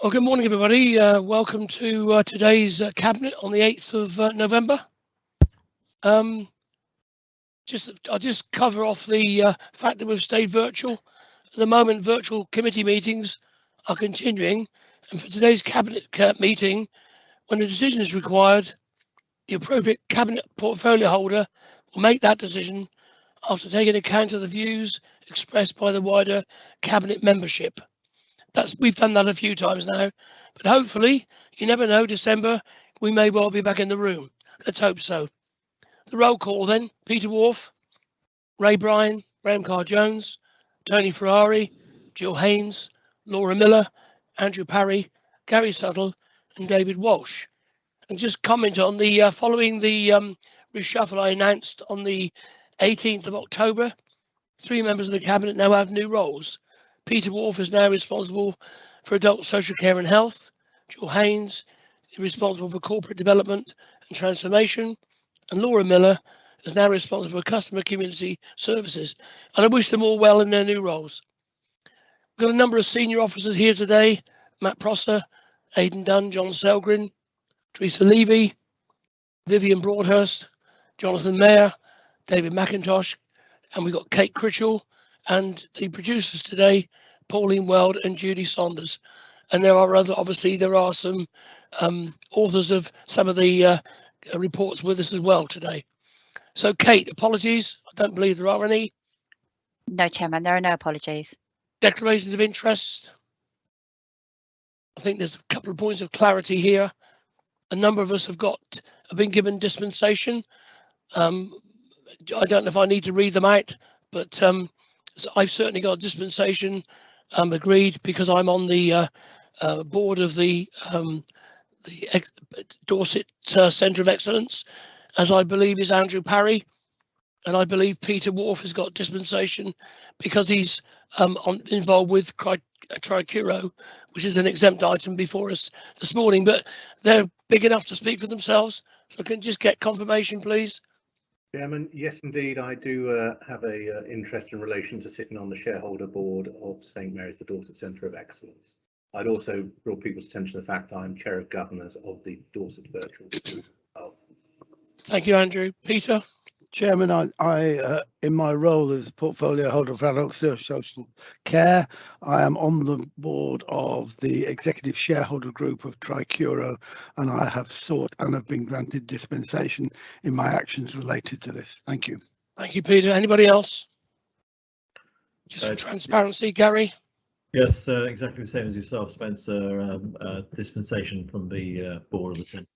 Well, good morning, everybody. Welcome to today's cabinet on the 8th of November. I'll just cover off the fact that we've stayed virtual. At the moment, virtual committee meetings are continuing, and for today's cabinet meeting, when a decision is required, the appropriate cabinet portfolio holder will make that decision after taking account of the views expressed by the wider cabinet membership. We've done that a few times now, but hopefully, you never know, December, we may well be back in the room. Let's hope so. The roll call then: Peter Wharf, Ray Bryan, Graham Carr-Jones, Tony Ferrari, Jill Haynes, Laura Miller, Andrew Parry, Gary Suttle, and David Walsh. And just comment on the following the reshuffle I announced on the 18th of October, 3 members of the cabinet now have new roles. Peter Wharf is now responsible for adult social care and health. Jill Haynes is responsible for corporate development and transformation. And Laura Miller is now responsible for customer community services. And I wish them all well in their new roles. We've got a number of senior officers here today: Matt Prosser, Aidan Dunn, John Selgren, Teresa Levy, Vivian Broadhurst, Jonathan Mayer, David McIntosh, and we've got Kate Critchell, and the producers today, Pauline Weld and Judy Saunders. And there are some authors of some of the reports with us as well today. So Kate, apologies, I don't believe there are any. No, Chairman, there are no apologies. Declarations of interest. I think there's a couple of points of clarity here. A number of us have been given dispensation. I don't know if I need to read them out, but so I've certainly got a dispensation agreed because I'm on the board of the Dorset Centre of Excellence, as I believe is Andrew Parry, and I believe Peter Wharf has got dispensation because he's involved with Tricuro, which is an exempt item before us this morning, but they're big enough to speak for themselves. So can just get confirmation, please? Chairman, yes, indeed, I do have a interest in relation to sitting on the shareholder board of St Mary's, the Dorset Centre of Excellence. I'd also draw people's attention to the fact I'm chair of governors of the Dorset Virtual Board. Thank you, Andrew. Peter? Chairman, I in my role as portfolio holder for adult social care, I am on the board of the executive shareholder group of Tricuro, and I have sought and have been granted dispensation in my actions related to this. Thank you. Thank you, Peter. Anybody else? Just for transparency, Gary? Yes, exactly the same as yourself, Spencer. Dispensation from the board of the centre.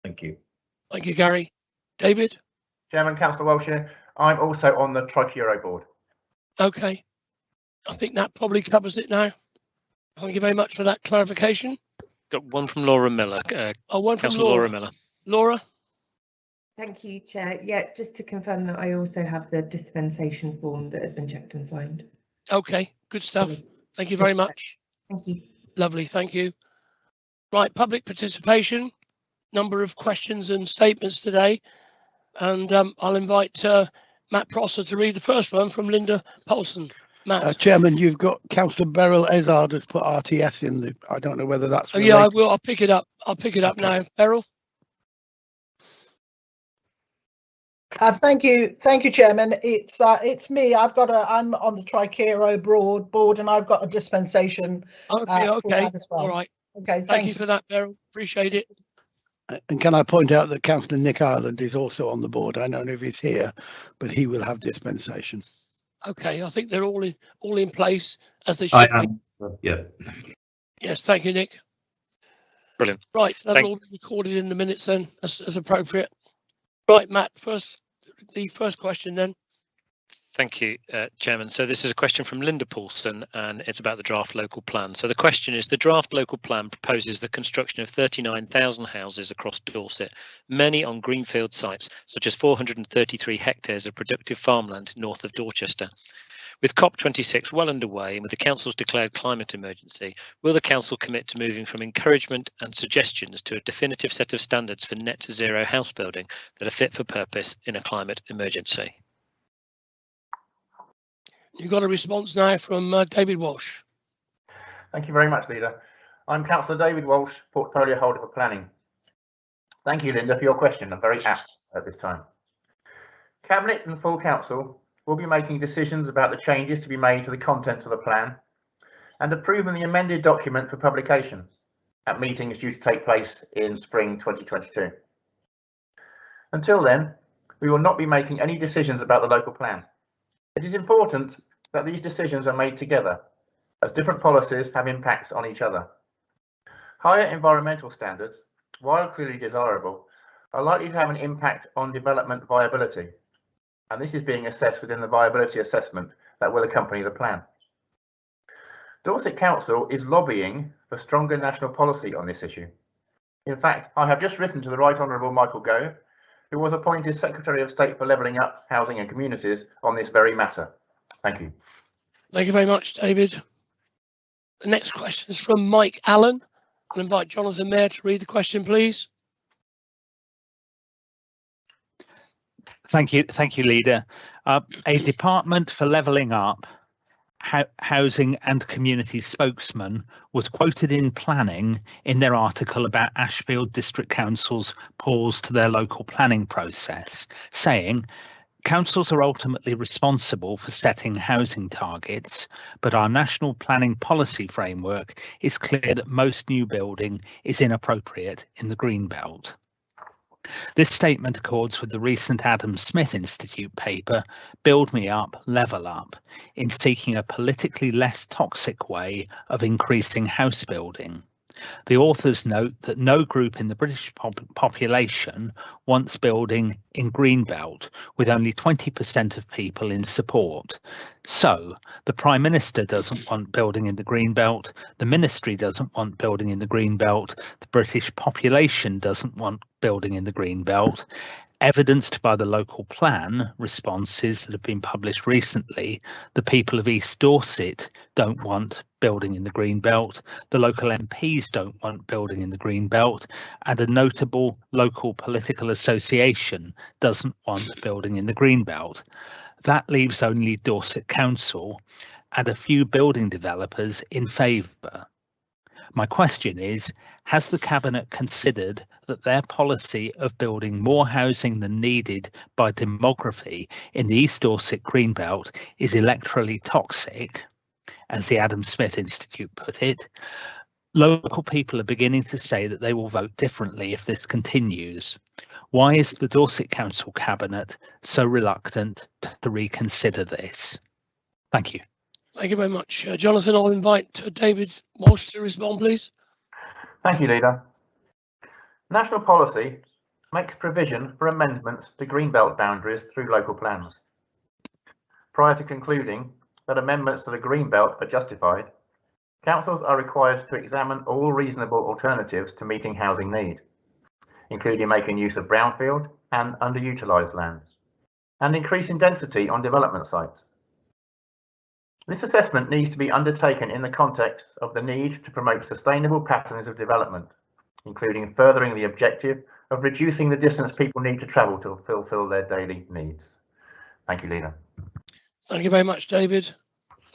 Thank you. Thank you, Gary. David? Chairman, Councillor Walsh here. I'm also on the Tricuro board. Okay. I think that probably covers it now. Thank you very much for that clarification. Got one from Laura Miller. One from Laura Miller. Laura? Thank you, Chair. Yeah, just to confirm that I also have the dispensation form that has been checked and signed. Okay, good stuff. Thank you very much. Thank you. Lovely, thank you. Right, public participation. Number of questions and statements today. And I'll invite Matt Prosser to read the first one from Linda Paulson. Matt. Chairman, you've got Councillor Beryl Ezard has put RTS in the. I don't know whether that's. Yeah, I will. I'll pick it up. I'll pick it up now. Beryl. Thank you, Chairman. It's me. I'm on the Tricuro board, and I've got a dispensation. Okay. As well. All right. Okay. Thank you for that, Beryl. Appreciate it. And can I point out that Councillor Nick Ireland is also on the board? I don't know if he's here, but he will have dispensation. Okay, I think they're all in place as they should be. Yeah. Yes, thank you, Nick. Brilliant. Right, that'll all be recorded in the minutes then, as appropriate. Right, Matt, the first question then. Thank you, Chairman. So this is a question from Linda Paulson, and it's about the draft local plan. So the question is, the draft local plan proposes the construction of 39,000 houses across Dorset, many on greenfield sites, such as 433 hectares of productive farmland north of Dorchester. With COP26 well underway and with the Council's declared climate emergency, will the Council commit to moving from encouragement and suggestions to a definitive set of standards for net zero house building that are fit for purpose in a climate emergency? You've got a response now from David Walsh. Thank you very much, Leader. I'm Councillor David Walsh, Portfolio Holder for Planning. Thank you, Linda, for your question. I'm very apt at this time. Cabinet and full Council will be making decisions about the changes to be made to the contents of the plan and approving the amended document for publication at meetings due to take place in spring 2022. Until then, we will not be making any decisions about the local plan. It is important that these decisions are made together, as different policies have impacts on each other. Higher environmental standards, while clearly desirable, are likely to have an impact on development viability, and this is being assessed within the viability assessment that will accompany the plan. Dorset Council is lobbying for stronger national policy on this issue. In fact, I have just written to the Right Honourable Michael Gove, who was appointed Secretary of State for Levelling Up Housing and Communities on this very matter. Thank you. Thank you very much, David. The next question is from Mike Allen. I'll invite Jonathan Mayer to read the question, please. Thank you, Leader. A Department for Levelling Up Housing and Community spokesman was quoted in Planning in their article about Ashfield District Council's pause to their local planning process, saying, "Councils are ultimately responsible for setting housing targets, but our national planning policy framework is clear that most new building is inappropriate in the Greenbelt." This statement accords with the recent Adam Smith Institute paper, Build Me Up, Level Up, in seeking a politically less toxic way of increasing house building. The authors note that no group in the British population wants building in Greenbelt, with only 20% of people in support. So, the Prime Minister doesn't want building in the Greenbelt, the Ministry doesn't want building in the Greenbelt, the British population doesn't want building in the Greenbelt. Evidenced by the local plan responses that have been published recently, the people of East Dorset don't want building in the Greenbelt, the local MPs don't want building in the Greenbelt, and a notable local political association doesn't want building in the Greenbelt. That leaves only Dorset Council and a few building developers in favour. My question is, has the Cabinet considered that their policy of building more housing than needed by demography in the East Dorset Greenbelt is electorally toxic, as the Adam Smith Institute put it? Local people are beginning to say that they will vote differently if this continues. Why is the Dorset Council Cabinet so reluctant to reconsider this? Thank you. Thank you very much. Jonathan, I'll invite David Walsh to respond, please. Thank you, Leader. National policy makes provision for amendments to Greenbelt boundaries through local plans. Prior to concluding that amendments to the Greenbelt are justified, councils are required to examine all reasonable alternatives to meeting housing need, including making use of brownfield and underutilised land, and increasing density on development sites. This assessment needs to be undertaken in the context of the need to promote sustainable patterns of development, including furthering the objective of reducing the distance people need to travel to fulfil their daily needs. Thank you, Leader. Thank you very much, David.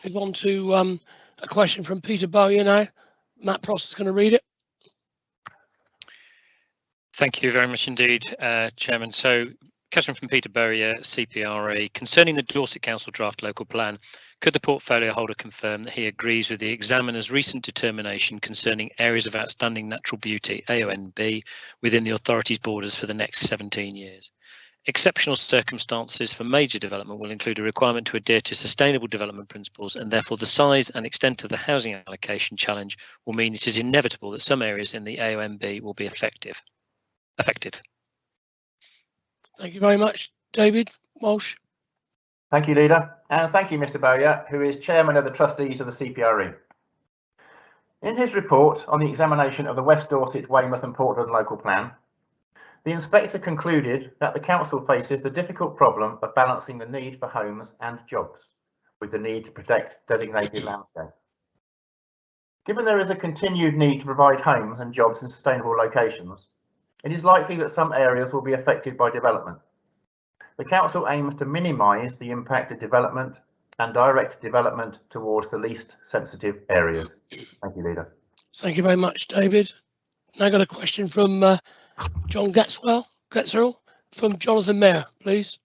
Move on to a question from Peter Bowyer now. Matt Pross is going to read it. Thank you very much indeed, Chairman. So, question from Peter Bowyer, CPRE. Concerning the Dorset Council draft local plan, could the portfolio holder confirm that he agrees with the examiner's recent determination concerning areas of outstanding natural beauty, AONB, within the authority's borders for the next 17 years? Exceptional circumstances for major development will include a requirement to adhere to sustainable development principles, and therefore the size and extent of the housing allocation challenge will mean it is inevitable that some areas in the AONB will be affected. Thank you very much, David Walsh. Thank you, Leader, and thank you, Mr. Bowyer, who is Chairman of the Trustees of the CPRE. In his report on the examination of the West Dorset, Weymouth and Portland local plan, the inspector concluded that the council faces the difficult problem of balancing the need for homes and jobs with the need to protect designated landscape. Given there is a continued need to provide homes and jobs in sustainable locations, it is likely that some areas will be affected by development. The council aims to minimise the impact of development and direct development towards the least sensitive areas. Thank you, Leader. Thank you very much, David. Now I got a question from John Getzel from Jonathan Mayer, please.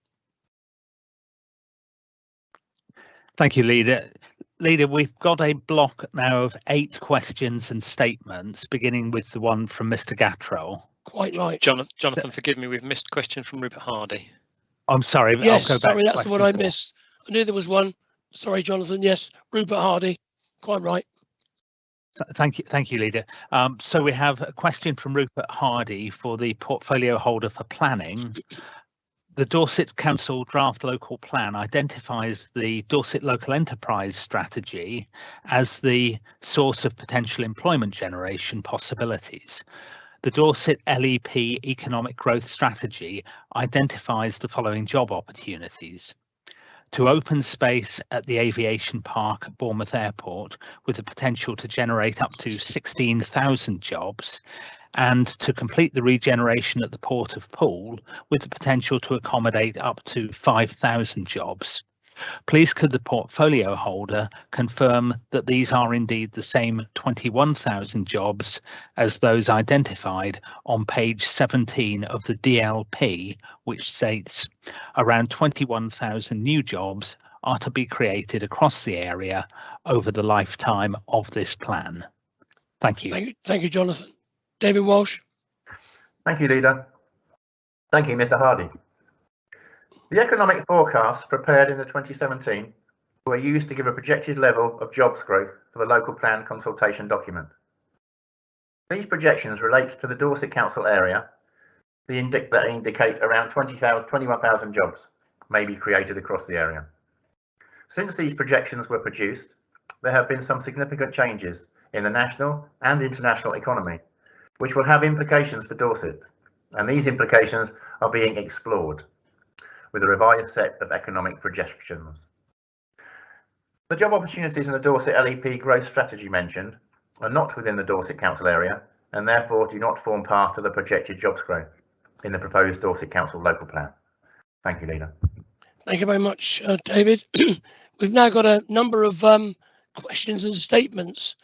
Thank you, Leader. Leader, we've got a block now of 8 questions and statements, beginning with the one from Mr. Gatrell. Quite right. Jonathan, forgive me, we've missed a question from Rupert Hardy. I'm sorry. Yes, I'll go back sorry, to that's the one question I 4. missed. I knew there was one. Sorry, Jonathan. Yes, Rupert Hardy. Quite right. Thank you, Leader. So we have a question from Rupert Hardy for the portfolio holder for planning. The Dorset Council draft local plan identifies the Dorset local enterprise strategy as the source of potential employment generation possibilities. The Dorset LEP economic growth strategy identifies the following job opportunities: to open space at the aviation park at Bournemouth Airport with the potential to generate up to 16,000 jobs, and to complete the regeneration at the Port of Poole with the potential to accommodate up to 5,000 jobs. Please could the portfolio holder confirm that these are indeed the same 21,000 jobs as those identified on page 17 of the DLP, which states around 21,000 new jobs are to be created across the area over the lifetime of this plan. Thank you. Thank you, Jonathan. David Walsh. Thank you, Leader. Thank you, Mr. Hardy. The economic forecasts prepared in the 2017 were used to give a projected level of jobs growth for the local plan consultation document. These projections relate to the Dorset Council area that indicate around 21,000 jobs may be created across the area. Since these projections were produced, there have been some significant changes in the national and international economy, which will have implications for Dorset, and these implications are being explored with a revised set of economic projections. The job opportunities in the Dorset LEP growth strategy mentioned are not within the Dorset Council area and therefore do not form part of the projected jobs growth in the proposed Dorset Council local plan. Thank you, Leader. Thank you very much, David. We've now got a number of questions and statements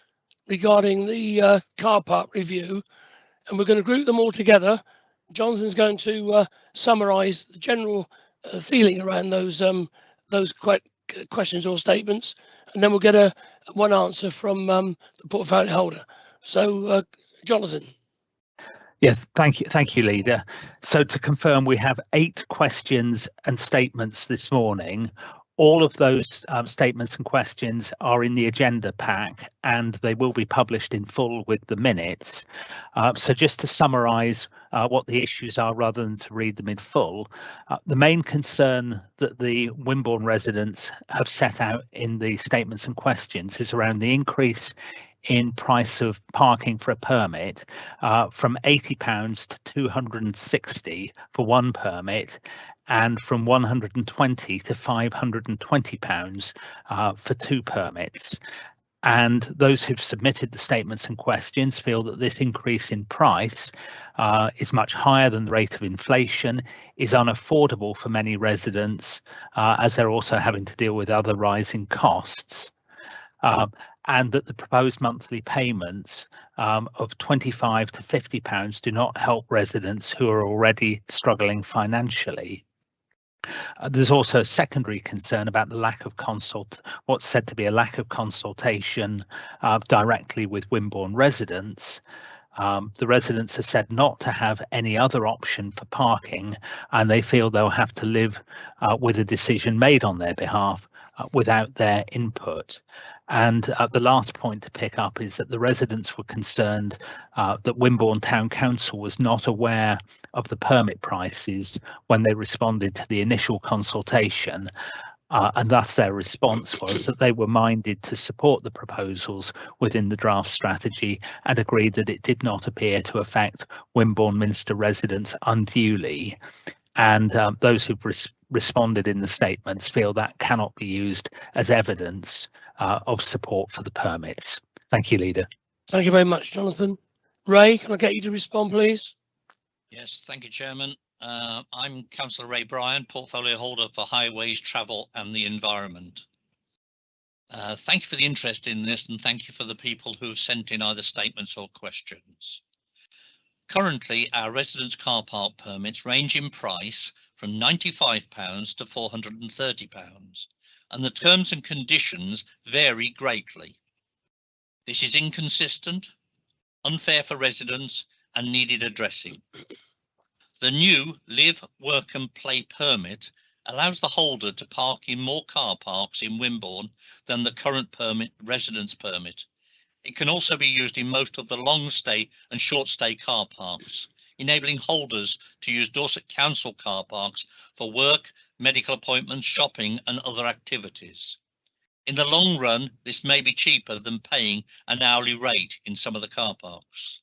regarding the car park review, and we're going to group them all together. Jonathan's going to summarise the general feeling around those questions or statements, and then we'll get one answer from the portfolio holder. So, Jonathan. Yes, thank you, Leader. So to confirm, we have 8 questions and statements this morning. All of those statements and questions are in the agenda pack, and they will be published in full with the minutes. So just to summarise what the issues are rather than to read them in full, the main concern that the Wimborne residents have set out in the statements and questions is around the increase in price of parking for a permit from £80 to £260 for one permit, and from £120 to £520 for 2 permits. And those who've submitted the statements and questions feel that this increase in price is much higher than the rate of inflation, is unaffordable for many residents, as they're also having to deal with other rising costs. And that the proposed monthly payments of £25 to £50 do not help residents who are already struggling financially. There's also a secondary concern about the lack of what's said to be a lack of consultation directly with Wimborne residents. The residents are said not to have any other option for parking, and they feel they'll have to live with a decision made on their behalf without their input. And the last point to pick up is that the residents were concerned that Wimborne Town Council was not aware of the permit prices when they responded to the initial consultation, and thus their response was that they were minded to support the proposals within the draft strategy and agreed that it did not appear to affect Wimborne Minster residents unduly. And those who've responded in the statements feel that cannot be used as evidence of support for the permits. Thank you, Leader. Thank you very much, Jonathan. Ray, can I get you to respond, please? Yes, thank you, Chairman. I'm Councillor Ray Bryan, portfolio holder for Highways, Travel and the Environment. Thank you for the interest in this, and thank you for the people who have sent in either statements or questions. Currently, our residence car park permits range in price from £95 to £430, and the terms and conditions vary greatly. This is inconsistent, unfair for residents, and needed addressing. The new Live, Work and Play permit allows the holder to park in more car parks in Wimborne than the current residence permit. It can also be used in most of the long stay and short stay car parks, enabling holders to use Dorset Council car parks for work, medical appointments, shopping and other activities. In the long run, this may be cheaper than paying an hourly rate in some of the car parks.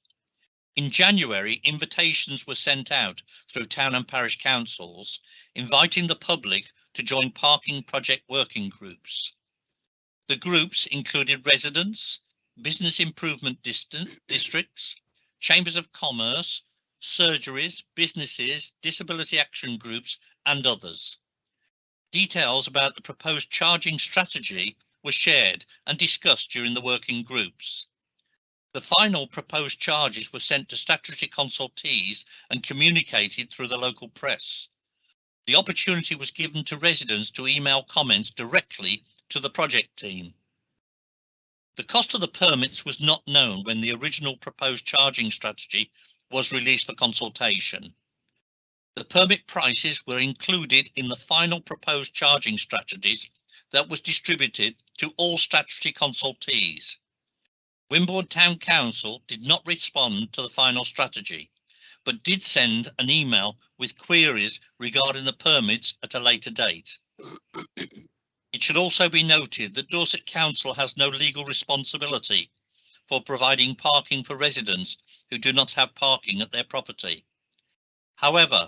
In January, invitations were sent out through town and parish councils, inviting the public to join parking project working groups. The groups included residents, business improvement districts, chambers of commerce, surgeries, businesses, disability action groups, and others. Details about the proposed charging strategy were shared and discussed during the working groups. The final proposed charges were sent to statutory consultees and communicated through the local press. The opportunity was given to residents to email comments directly to the project team. The cost of the permits was not known when the original proposed charging strategy was released for consultation. The permit prices were included in the final proposed charging strategies that was distributed to all statutory consultees. Wimborne Town Council did not respond to the final strategy, but did send an email with queries regarding the permits at a later date. It should also be noted that Dorset Council has no legal responsibility for providing parking for residents who do not have parking at their property. However,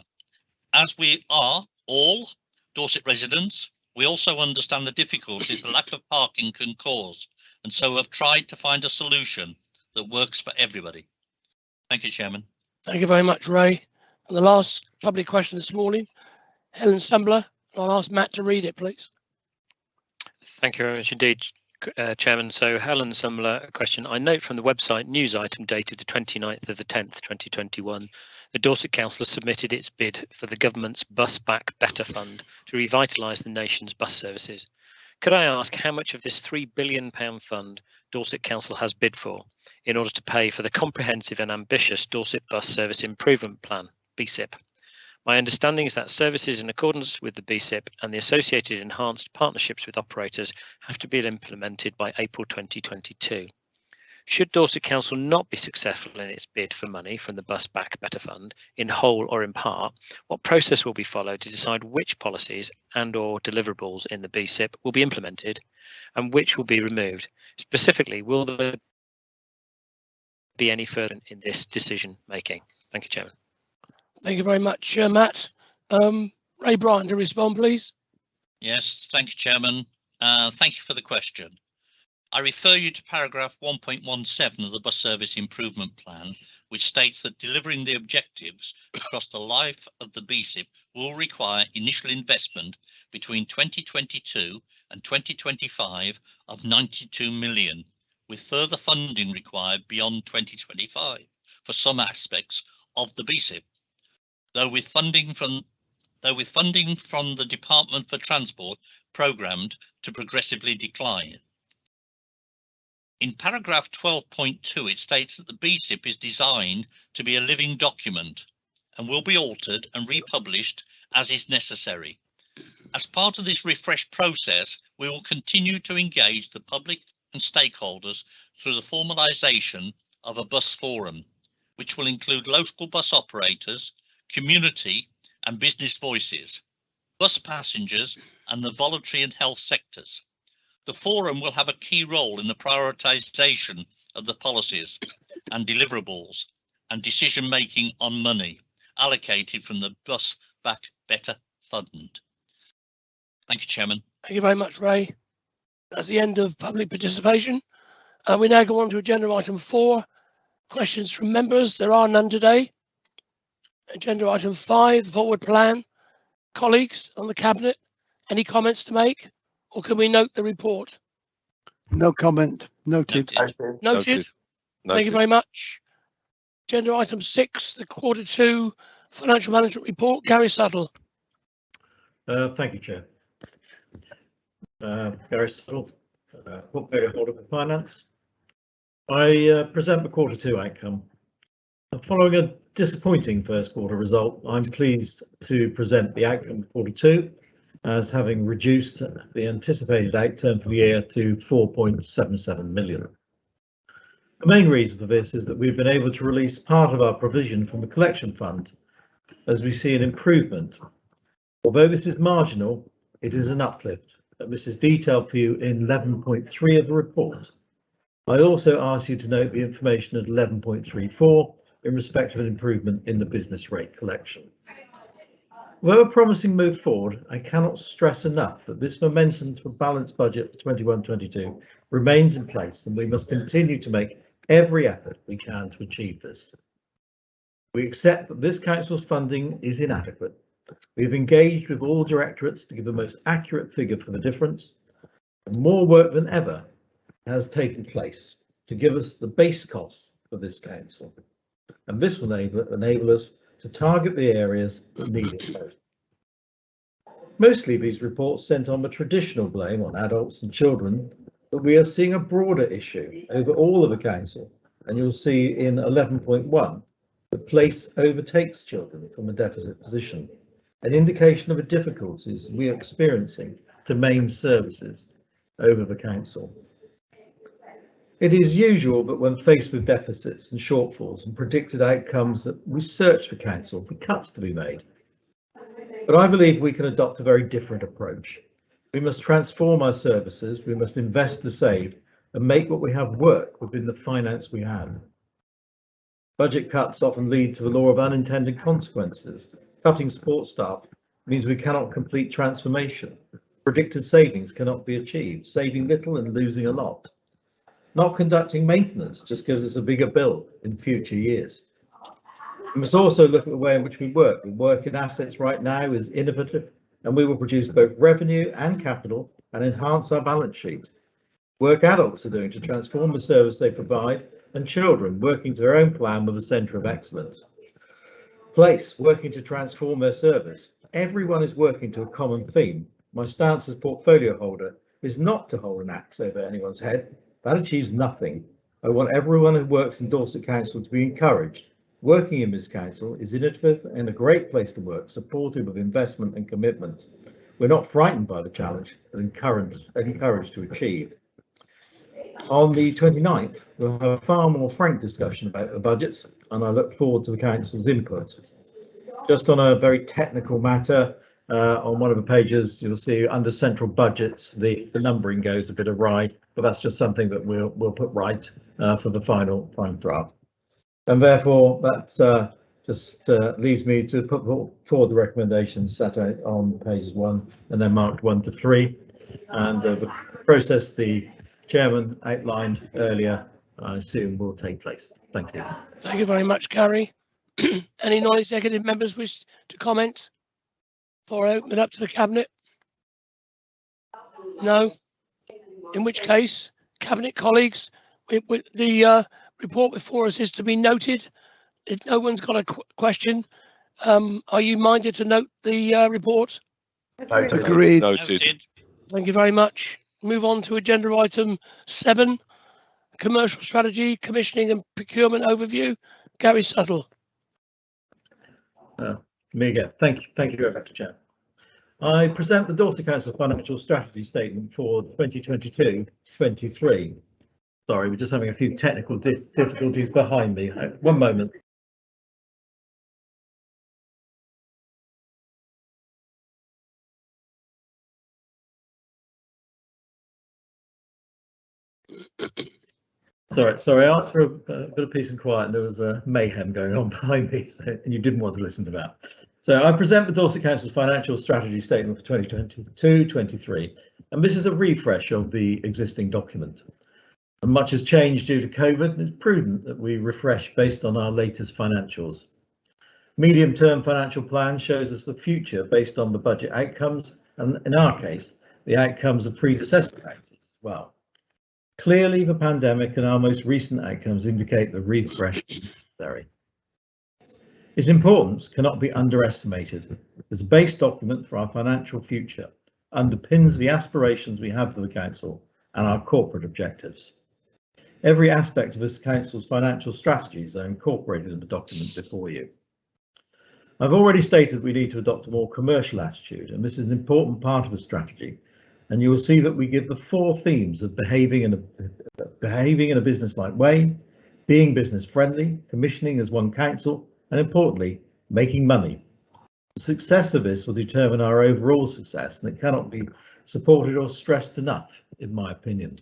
as we are all Dorset residents, we also understand the difficulties the lack of parking can cause, and so have tried to find a solution that works for everybody. Thank you, Chairman. Thank you very much, Ray. And the last public question this morning, Helen Sembler. I'll ask Matt to read it, please. Thank you very much indeed, Chairman. So Helen Sembler, a question. I note from the website news item dated the 29th of the 10th, 2021, the Dorset Council has submitted its bid for the government's Bus Back Better Fund to revitalise the nation's bus services. Could I ask how much of this £3 billion fund Dorset Council has bid for in order to pay for the comprehensive and ambitious Dorset Bus Service Improvement Plan, BSIP? My understanding is that services in accordance with the BSIP and the associated enhanced partnerships with operators have to be implemented by April 2022. Should Dorset Council not be successful in its bid for money from the Bus Back Better Fund, in whole or in part, what process will be followed to decide which policies and or deliverables in the BSIP will be implemented and which will be removed? Specifically, will there be any further in this decision making? Thank you, Chairman. Thank you very much, Matt. Ray Bryant to respond, please. Yes, thank you, Chairman. Thank you for the question. I refer you to paragraph 1.17 of the Bus Service Improvement Plan, which states that delivering the objectives across the life of the BSIP will require initial investment between 2022 and 2025 of 92 million, with further funding required beyond 2025 for some aspects of the BSIP. Though with funding from the Department for Transport programmed to progressively decline. In paragraph 12.2, it states that the BSIP is designed to be a living document and will be altered and republished as is necessary. As part of this refresh process, we will continue to engage the public and stakeholders through the formalisation of a bus forum, which will include local bus operators, community and business voices, bus passengers and the voluntary and health sectors. The forum will have a key role in the prioritisation of the policies and deliverables and decision making on money allocated from the Bus Back Better Fund. Thank you, Chairman. Thank you very much, Ray. That's the end of public participation. We now go on to agenda item 4, questions from members. There are none today. Agenda item 5, the forward plan. Colleagues on the Cabinet, any comments to make, or can we note the report? No comment. Noted. Noted. Thank you very much. Agenda item 6, the Q2 financial management report. Gary Suttle. Thank you, Chair. Gary Suttle, portfolio holder for finance. I present the Q2 outcome. Following a disappointing first quarter result, I'm pleased to present the outcome of Q2 as having reduced the anticipated outturn for the year to 4.77 million. The main reason for this is that we've been able to release part of our provision from the collection fund as we see an improvement. Although this is marginal, it is an uplift, and this is detailed for you in 11.3 of the report. I also ask you to note the information at 11.34 in respect of an improvement in the business rate collection. Although a promising move forward, I cannot stress enough that this momentum to a balanced budget for 21-22 remains in place, and we must continue to make every effort we can to achieve this. We accept that this council's funding is inadequate. We have engaged with all directorates to give the most accurate figure for the difference, and more work than ever has taken place to give us the base costs for this council, and this will enable us to target the areas that need it most. Mostly these reports sent on the traditional blame on adults and children, but we are seeing a broader issue over all of the council, and you'll see in 11.1 the place overtakes children from a deficit position, an indication of the difficulties we are experiencing to main services over the council. It is usual that when faced with deficits and shortfalls and predicted outcomes that we search for council for cuts to be made. But I believe we can adopt a very different approach. We must transform our services, we must invest to save and make what we have work within the finance we have. Budget cuts often lead to the law of unintended consequences. Cutting support staff means we cannot complete transformation. Predicted savings cannot be achieved, saving little and losing a lot. Not conducting maintenance just gives us a bigger bill in future years. We must also look at the way in which we work. The work in assets right now is innovative, and we will produce both revenue and capital and enhance our balance sheet. Work adults are doing to transform the service they provide, and children working to their own plan with a centre of excellence. Place working to transform their service. Everyone is working to a common theme. My stance as portfolio holder is not to hold an axe over anyone's head. That achieves nothing. I want everyone who works in Dorset Council to be encouraged. Working in this council is innovative and a great place to work, supportive of investment and commitment. We're not frightened by the challenge, but encouraged to achieve. On the 29th, we'll have a far more frank discussion about the budgets, and I look forward to the council's input. Just on a very technical matter, on one of the pages, you'll see under central budgets, the numbering goes a bit awry, but that's just something that we'll put right for the final draft. And therefore, that just leaves me to put forward the recommendations set out on pages 1 and then marked 1 to 3. And the process the chairman outlined earlier, I assume, will take place. Thank you. Thank you very much, Gary. Any non-executive members wish to comment before I open it up to the cabinet? No. In which case, cabinet colleagues, the report before us is to be noted. If no one's got a question, are you minded to note the report? Agreed. Noted. Thank you very much. Move on to agenda item 7, commercial strategy, commissioning and procurement overview. Gary Suttle. Me again. Thank you very much, Chair. I present the Dorset Council Financial Strategy Statement for 2022-23. Sorry, we're just having a few technical difficulties behind me. One moment. Sorry, I asked for a bit of peace and quiet, and there was a mayhem going on behind me, and you didn't want to listen to that. So I present the Dorset Council's Financial Strategy Statement for 2022-23, and this is a refresh of the existing document. And much has changed due to COVID, and it's prudent that we refresh based on our latest financials. Medium-term financial plan shows us the future based on the budget outcomes, and in our case, the outcomes of predecessor councils as well. Clearly, the pandemic and our most recent outcomes indicate the refresh is necessary. Its importance cannot be underestimated as a base document for our financial future, underpins the aspirations we have for the Council and our corporate objectives. Every aspect of this Council's financial strategies are incorporated in the document before you. I've already stated we need to adopt a more commercial attitude, and this is an important part of the strategy. And you will see that we give the 4 themes of behaving in a business-like way, being business-friendly, commissioning as one council, and importantly, making money. The success of this will determine our overall success, and it cannot be supported or stressed enough, in my opinion.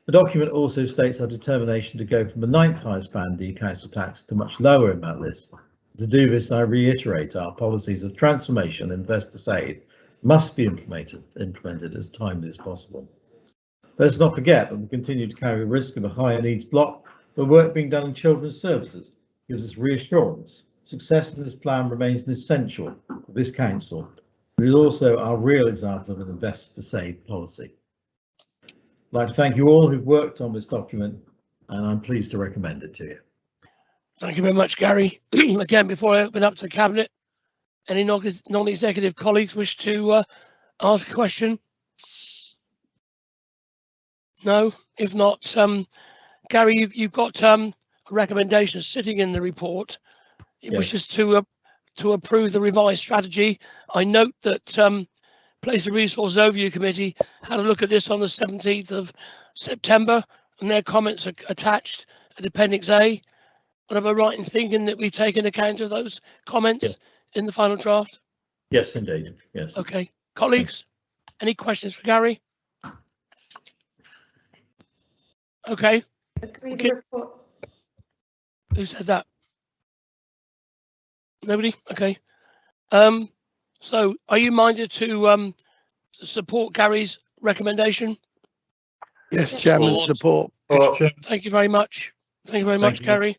The document also states our determination to go from the 9th highest band D council tax to much lower in that list. To do this, I reiterate our policies of transformation and invest to save must be implemented as timely as possible. Let's not forget that we continue to carry the risk of a higher needs block, but work being done in children's services gives us reassurance. Success in this plan remains an essential for this council, but is also our real example of an invest to save policy. I'd like to thank you all who've worked on this document, and I'm pleased to recommend it to you. Thank you very much, Gary. Again, before I open up to Cabinet, any non-executive colleagues wish to ask a question? No? If not, Gary, you've got a recommendation sitting in the report. It Yes. wishes to approve the revised strategy. I note that Place and Resource Overview Committee had a look at this on the 17th of September, and their comments are attached at Appendix A. But am I right in thinking that we've taken account of those comments in the final draft? Yes, indeed. Yes. Okay. Colleagues, any questions for Gary? Okay. Agree Okay. the report. Who said that? Nobody? Okay. So are you minded to support Gary's recommendation? Yes, Chairman, support. Thank you very much. Thank you very much, you. Gary.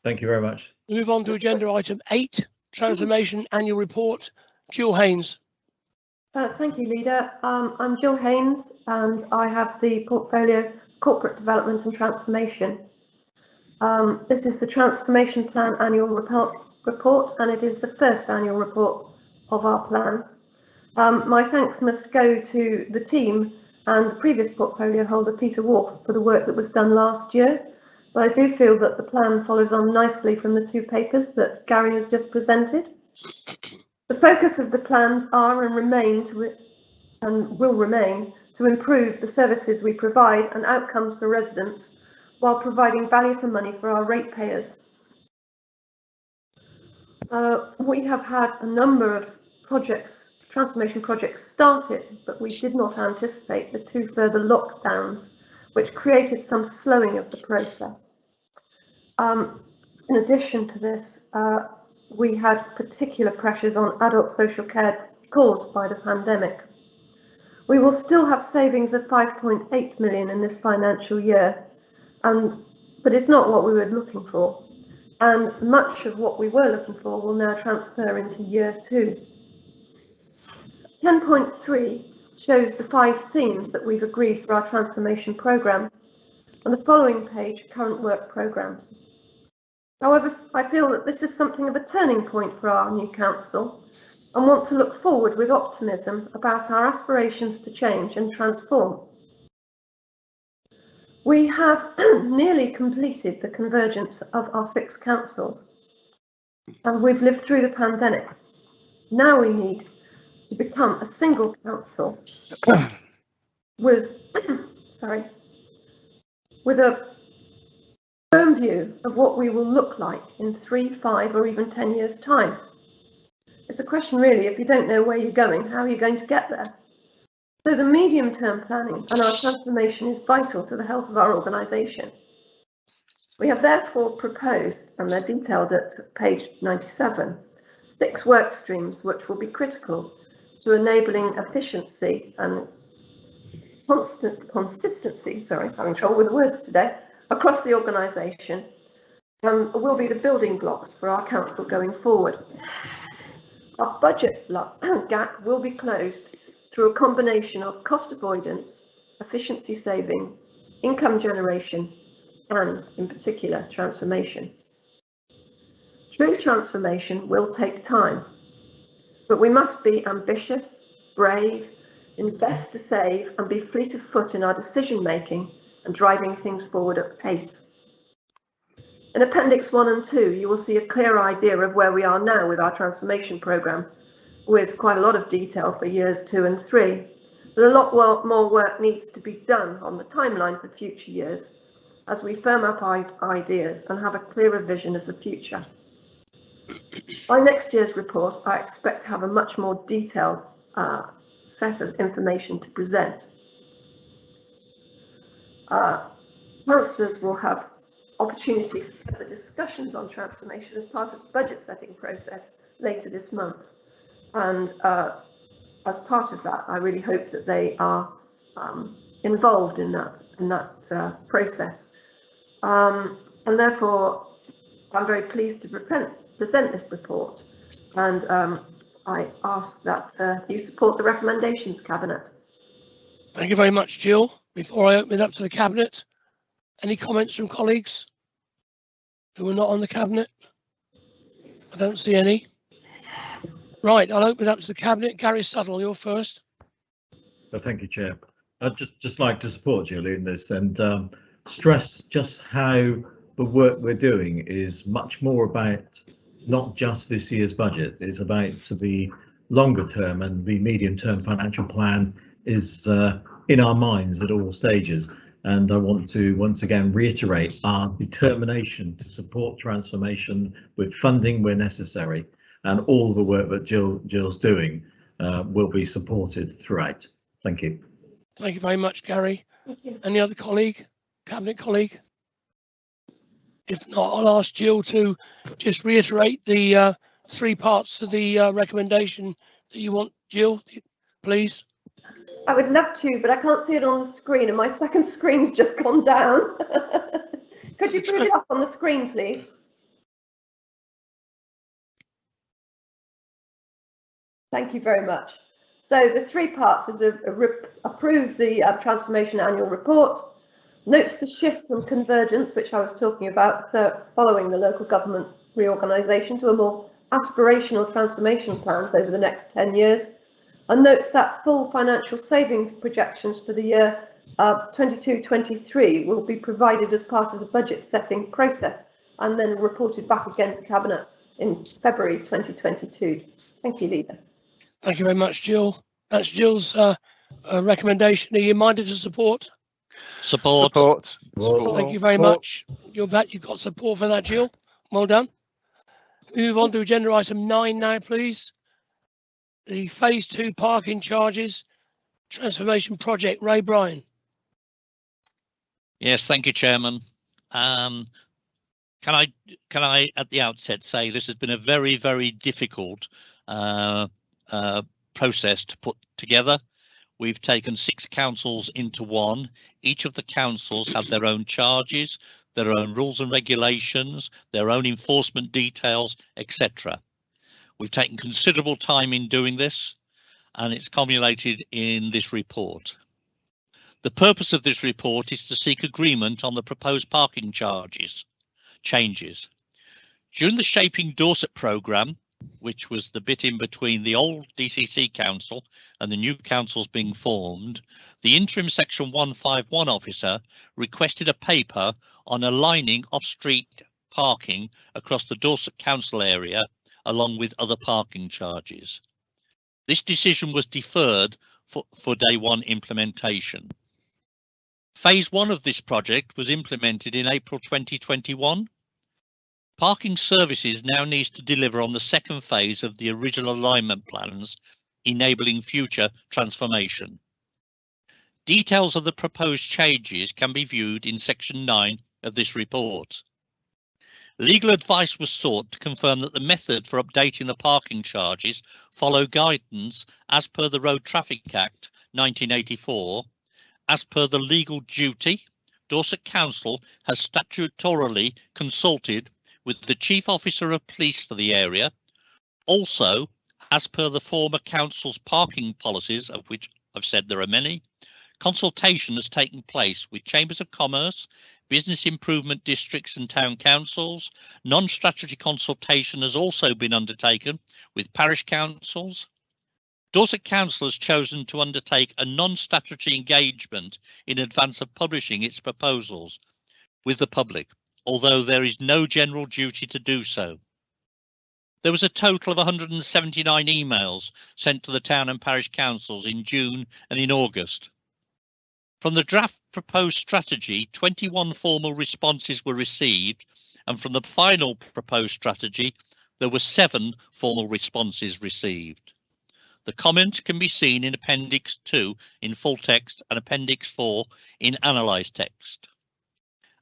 Thank you very much. We move on to agenda item 8, Transformation Annual Report. Jill Haynes. Thank you, Leader. I'm Jill Haynes, and I have the portfolio Corporate Development and Transformation. This is the Transformation Plan Annual Report, and it is the first annual report of our plan. My thanks must go to the team and the previous portfolio holder, Peter Wolf, for the work that was done last year. But I do feel that the plan follows on nicely from the 2 papers that Gary has just presented. The focus of the plans are and will remain to improve the services we provide and outcomes for residents while providing value for money for our ratepayers. We have had a number of transformation projects started, but we did not anticipate the 2 further lockdowns, which created some slowing of the process. In addition to this, we had particular pressures on adult social care caused by the pandemic. We will still have savings of 5.8 million in this financial year, but it's not what we were looking for. And much of what we were looking for will now transfer into year 2. 10.3 shows the 5 themes that we've agreed for our transformation programme, and the following page, current work programmes. However, I feel that this is something of a turning point for our new council and want to look forward with optimism about our aspirations to change and transform. We have nearly completed the convergence of our 6 councils, and we've lived through the pandemic. Now we need to become a single council with a firm view of what we will look like in 3, 5 or even 10 years' time. It's a question really, if you don't know where you're going, how are you going to get there? So the medium-term planning and our transformation is vital to the health of our organisation. We have therefore proposed, and they're detailed at page 97, 6 work streams which will be critical to enabling efficiency and consistency, having trouble with the words today, across the organisation, will be the building blocks for our council going forward. Our budget gap will be closed through a combination of cost avoidance, efficiency saving, income generation, and, in particular, transformation. True transformation will take time, but we must be ambitious, brave, invest to save, and be fleet of foot in our decision making and driving things forward at pace. In Appendix 1 and 2, you will see a clear idea of where we are now with our transformation programme, with quite a lot of detail for years 2 and 3. But a lot more work needs to be done on the timeline for future years as we firm up our ideas and have a clearer vision of the future. By next year's report, I expect to have a much more detailed set of information to present. Councillors will have opportunity for further discussions on transformation as part of the budget setting process later this month. And as part of that, I really hope that they are involved in that process. And therefore, I'm very pleased to present this report, and I ask that you support the recommendations, Cabinet. Thank you very much, Jill. Before I open it up to the Cabinet, any comments from colleagues who are not on the Cabinet? I don't see any. Right, I'll open it up to the Cabinet. Gary Suttle, you're first. Thank you, Chair. I'd just like to support Julie in this and stress just how the work we're doing is much more about not just this year's budget. It's about the longer term, and the medium term financial plan is in our minds at all stages. And I want to once again reiterate our determination to support transformation with funding where necessary, and all the work that Jill's doing will be supported throughout. Thank you. Thank you very much, Gary. Any other colleague, Cabinet colleague? If not, I'll ask Jill to just reiterate the 3 parts of the recommendation that you want, Jill, please. I would love to, but I can't see it on the screen, and my second screen's just gone down. Could you put it up on the screen, please? Thank you very much. So the 3 parts is approve the transformation annual report, notes the shift from convergence, which I was talking about, following the local government reorganisation, to a more aspirational transformation plans over the next 10 years, and notes that full financial saving projections for the year 22-23 will be provided as part of the budget setting process and then reported back again to Cabinet in February 2022. Thank you, Leader. Thank you very much, Jill. That's Jill's recommendation. Are you minded to support? Support. Thank you very much. You've got support for that, Jill. Well done. Move on to agenda item 9 now, please. The phase 2 parking charges transformation project. Ray Bryan. Yes, thank you, Chairman. Can I at the outset say this has been a very, very difficult process to put together. We've taken 6 councils into one. Each of the councils have their own charges, their own rules and regulations, their own enforcement details, etc. We've taken considerable time in doing this, and it's culminated in this report. The purpose of this report is to seek agreement on the proposed parking changes. During the Shaping Dorset programme, which was the bit in between the old DCC council and the new councils being formed, the interim section 151 officer requested a paper on aligning off-street parking across the Dorset council area along with other parking charges. This decision was deferred for day 1 implementation. Phase 1 of this project was implemented in April 2021. Parking Services now needs to deliver on the second phase of the original alignment plans, enabling future transformation. Details of the proposed changes can be viewed in section 9 of this report. Legal advice was sought to confirm that the method for updating the parking charges follow guidance as per the Road Traffic Act 1984. As per the legal duty, Dorset Council has statutorily consulted with the Chief Officer of Police for the area. Also, as per the former council's parking policies, of which I've said there are many, Consultation has taken place with chambers of commerce, business improvement districts and town councils. Non-statutory consultation has also been undertaken with parish councils. Dorset Council has chosen to undertake a non-statutory engagement in advance of publishing its proposals with the public, although there is no general duty to do so. There was a total of 179 emails sent to the town and parish councils in June and in August. From the draft proposed strategy, 21 formal responses were received, and from the final proposed strategy, there were 7 formal responses received. The comments can be seen in Appendix 2 in full text and Appendix 4 in analysed text.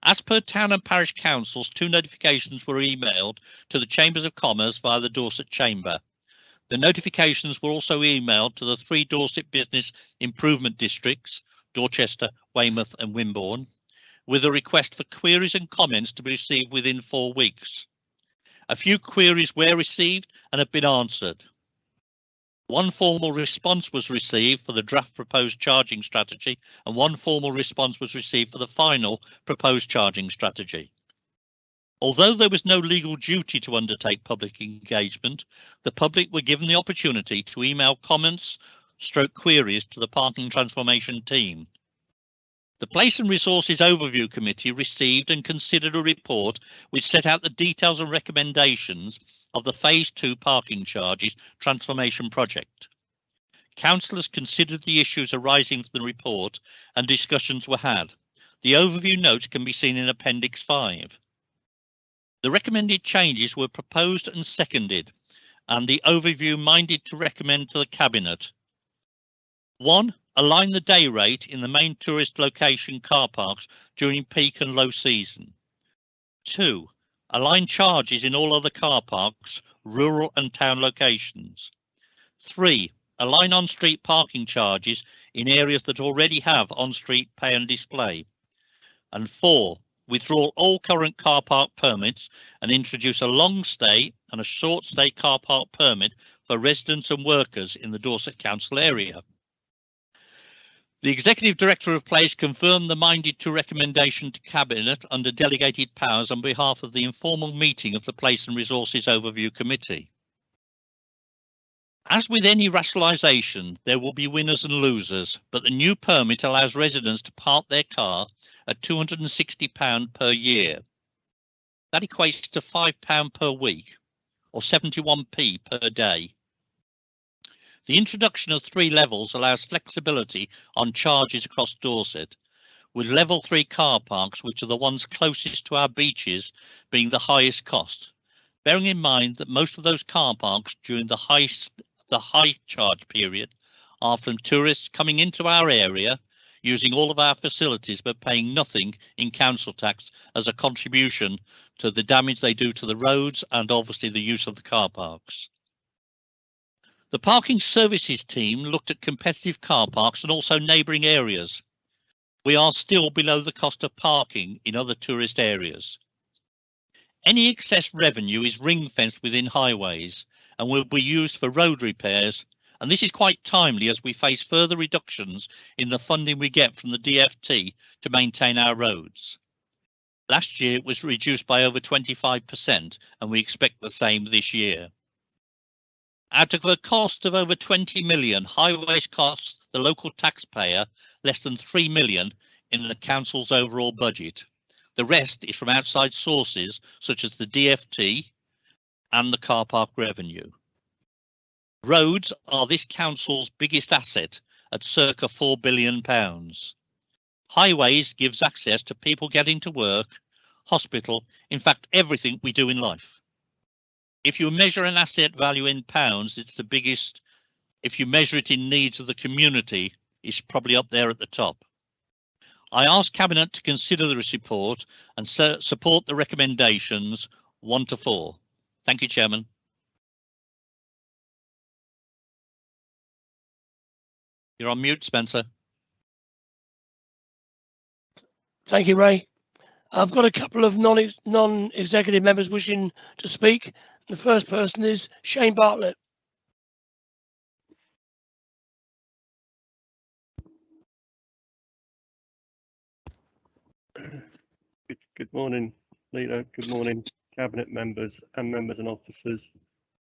As per town and parish councils, 2 notifications were emailed to the Chambers of Commerce via the Dorset Chamber. The notifications were also emailed to the 3 Dorset business improvement districts, Dorchester, Weymouth and Wimborne, with a request for queries and comments to be received within 4 weeks. A few queries were received and have been answered. 1 formal response was received for the draft proposed charging strategy, and 1 formal response was received for the final proposed charging strategy. Although there was no legal duty to undertake public engagement, the public were given the opportunity to email comments / queries to the Parking Transformation team. The Place and Resources Overview Committee received and considered a report which set out the details and recommendations of the Phase 2 parking charges transformation project. Councillors considered the issues arising from the report and discussions were had. The overview notes can be seen in Appendix 5. The recommended changes were proposed and seconded, and the overview minded to recommend to the Cabinet. 1. Align the day rate in the main tourist location car parks during peak and low season. 2. Align charges in all other car parks, rural and town locations. 3. Align on-street parking charges in areas that already have on-street pay and display. And 4. Withdraw all current car park permits and introduce a long stay and a short stay car park permit for residents and workers in the Dorset Council area. The Executive Director of Place confirmed the minded to recommendation to Cabinet under delegated powers on behalf of the informal meeting of the Place and Resources Overview Committee. As with any rationalisation, there will be winners and losers, but the new permit allows residents to park their car at £260 per year. That equates to £5 per week, or 71p per day. The introduction of 3 levels allows flexibility on charges across Dorset, with level 3 car parks, which are the ones closest to our beaches, being the highest cost, bearing in mind that most of those car parks during the high charge period are from tourists coming into our area, using all of our facilities but paying nothing in council tax as a contribution to the damage they do to the roads and obviously the use of the car parks. The Parking Services team looked at competitive car parks and also neighbouring areas. We are still below the cost of parking in other tourist areas. Any excess revenue is ring-fenced within highways and will be used for road repairs, and this is quite timely as we face further reductions in the funding we get from the DFT to maintain our roads. Last year it was reduced by over 25% and we expect the same this year. Out of a cost of over 20 million, highways cost the local taxpayer less than 3 million in the council's overall budget. The rest is from outside sources such as the DFT and the car park revenue. Roads are this council's biggest asset at circa £4 billion. Highways gives access to people getting to work, hospital, in fact everything we do in life. If you measure an asset value in pounds, it's the biggest. If you measure it in needs of the community, it's probably up there at the top. I ask Cabinet to consider this report and support the recommendations 1 to 4. Thank you, Chairman. You're on mute, Spencer. Thank you, Ray. I've got a couple of non-executive members wishing to speak. The first person is Shane Bartlett. Good morning, Leader. Good morning, Cabinet members and members and officers.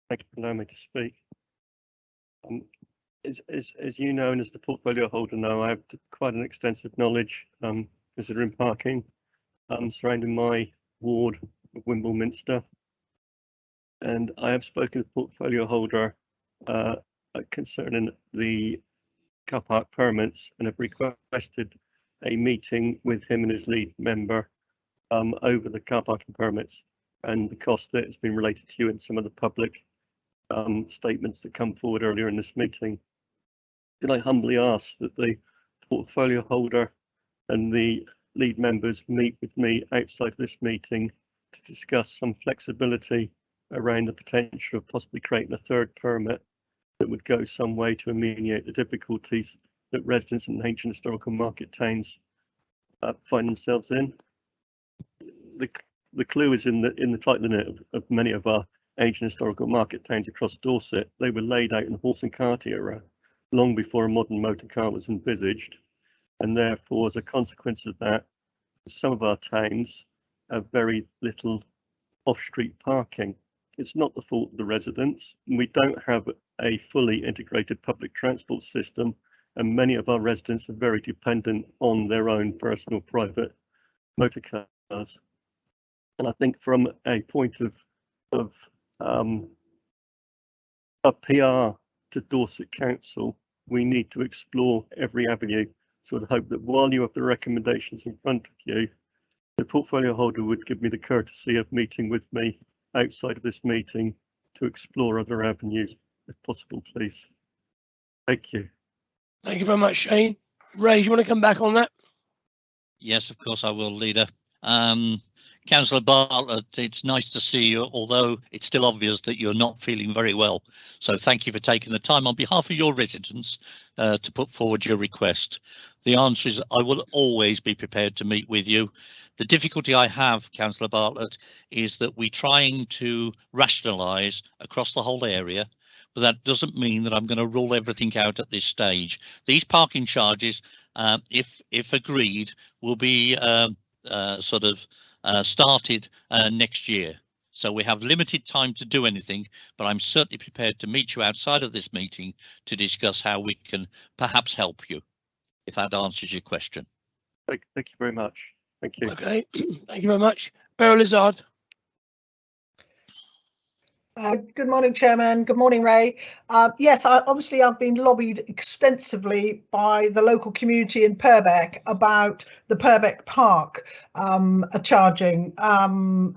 Thank you for allowing me to speak. As you know, and as the portfolio holder know, I have quite an extensive knowledge considering parking surrounding my ward of Wimbledon. And I have spoken to the portfolio holder concerning the car park permits and have requested a meeting with him and his lead member over the car parking permits and the cost that has been related to you and some of the public statements that come forward earlier in this meeting. Did I humbly ask that the portfolio holder and the lead members meet with me outside of this meeting to discuss some flexibility around the potential of possibly creating a third permit that would go some way to ameliorate the difficulties that residents in ancient historical market towns find themselves in. The clue is in the title of many of our ancient historical market towns across Dorset. They were laid out in the horse and cart era long before a modern motor car was envisaged, and therefore, as a consequence of that, some of our towns have very little off-street parking. It's not the fault of the residents. We don't have a fully integrated public transport system, and many of our residents are very dependent on their own personal private motor cars. And I think from a point of a PR to Dorset Council, we need to explore every avenue. So I'd hope that while you have the recommendations in front of you, the portfolio holder would give me the courtesy of meeting with me outside of this meeting to explore other avenues, if possible, please. Thank you. Thank you very much, Shane. Ray, do you want to come back on that? Yes, of course I will, Leader. Councillor Bartlett, it's nice to see you, although it's still obvious that you're not feeling very well. So thank you for taking the time on behalf of your residents to put forward your request. The answer is I will always be prepared to meet with you. The difficulty I have, Councillor Bartlett, is that we're trying to rationalise across the whole area, but that doesn't mean that I'm going to rule everything out at this stage. These parking charges, if agreed, will be started next year. So we have limited time to do anything, but I'm certainly prepared to meet you outside of this meeting to discuss how we can perhaps help you, if that answers your question. Thank you very much. Thank you. Okay, thank you very much. Beryl Lizard. Good morning, Chairman. Good morning, Ray. Yes, obviously I've been lobbied extensively by the local community in Purbeck about the Purbeck Park a charging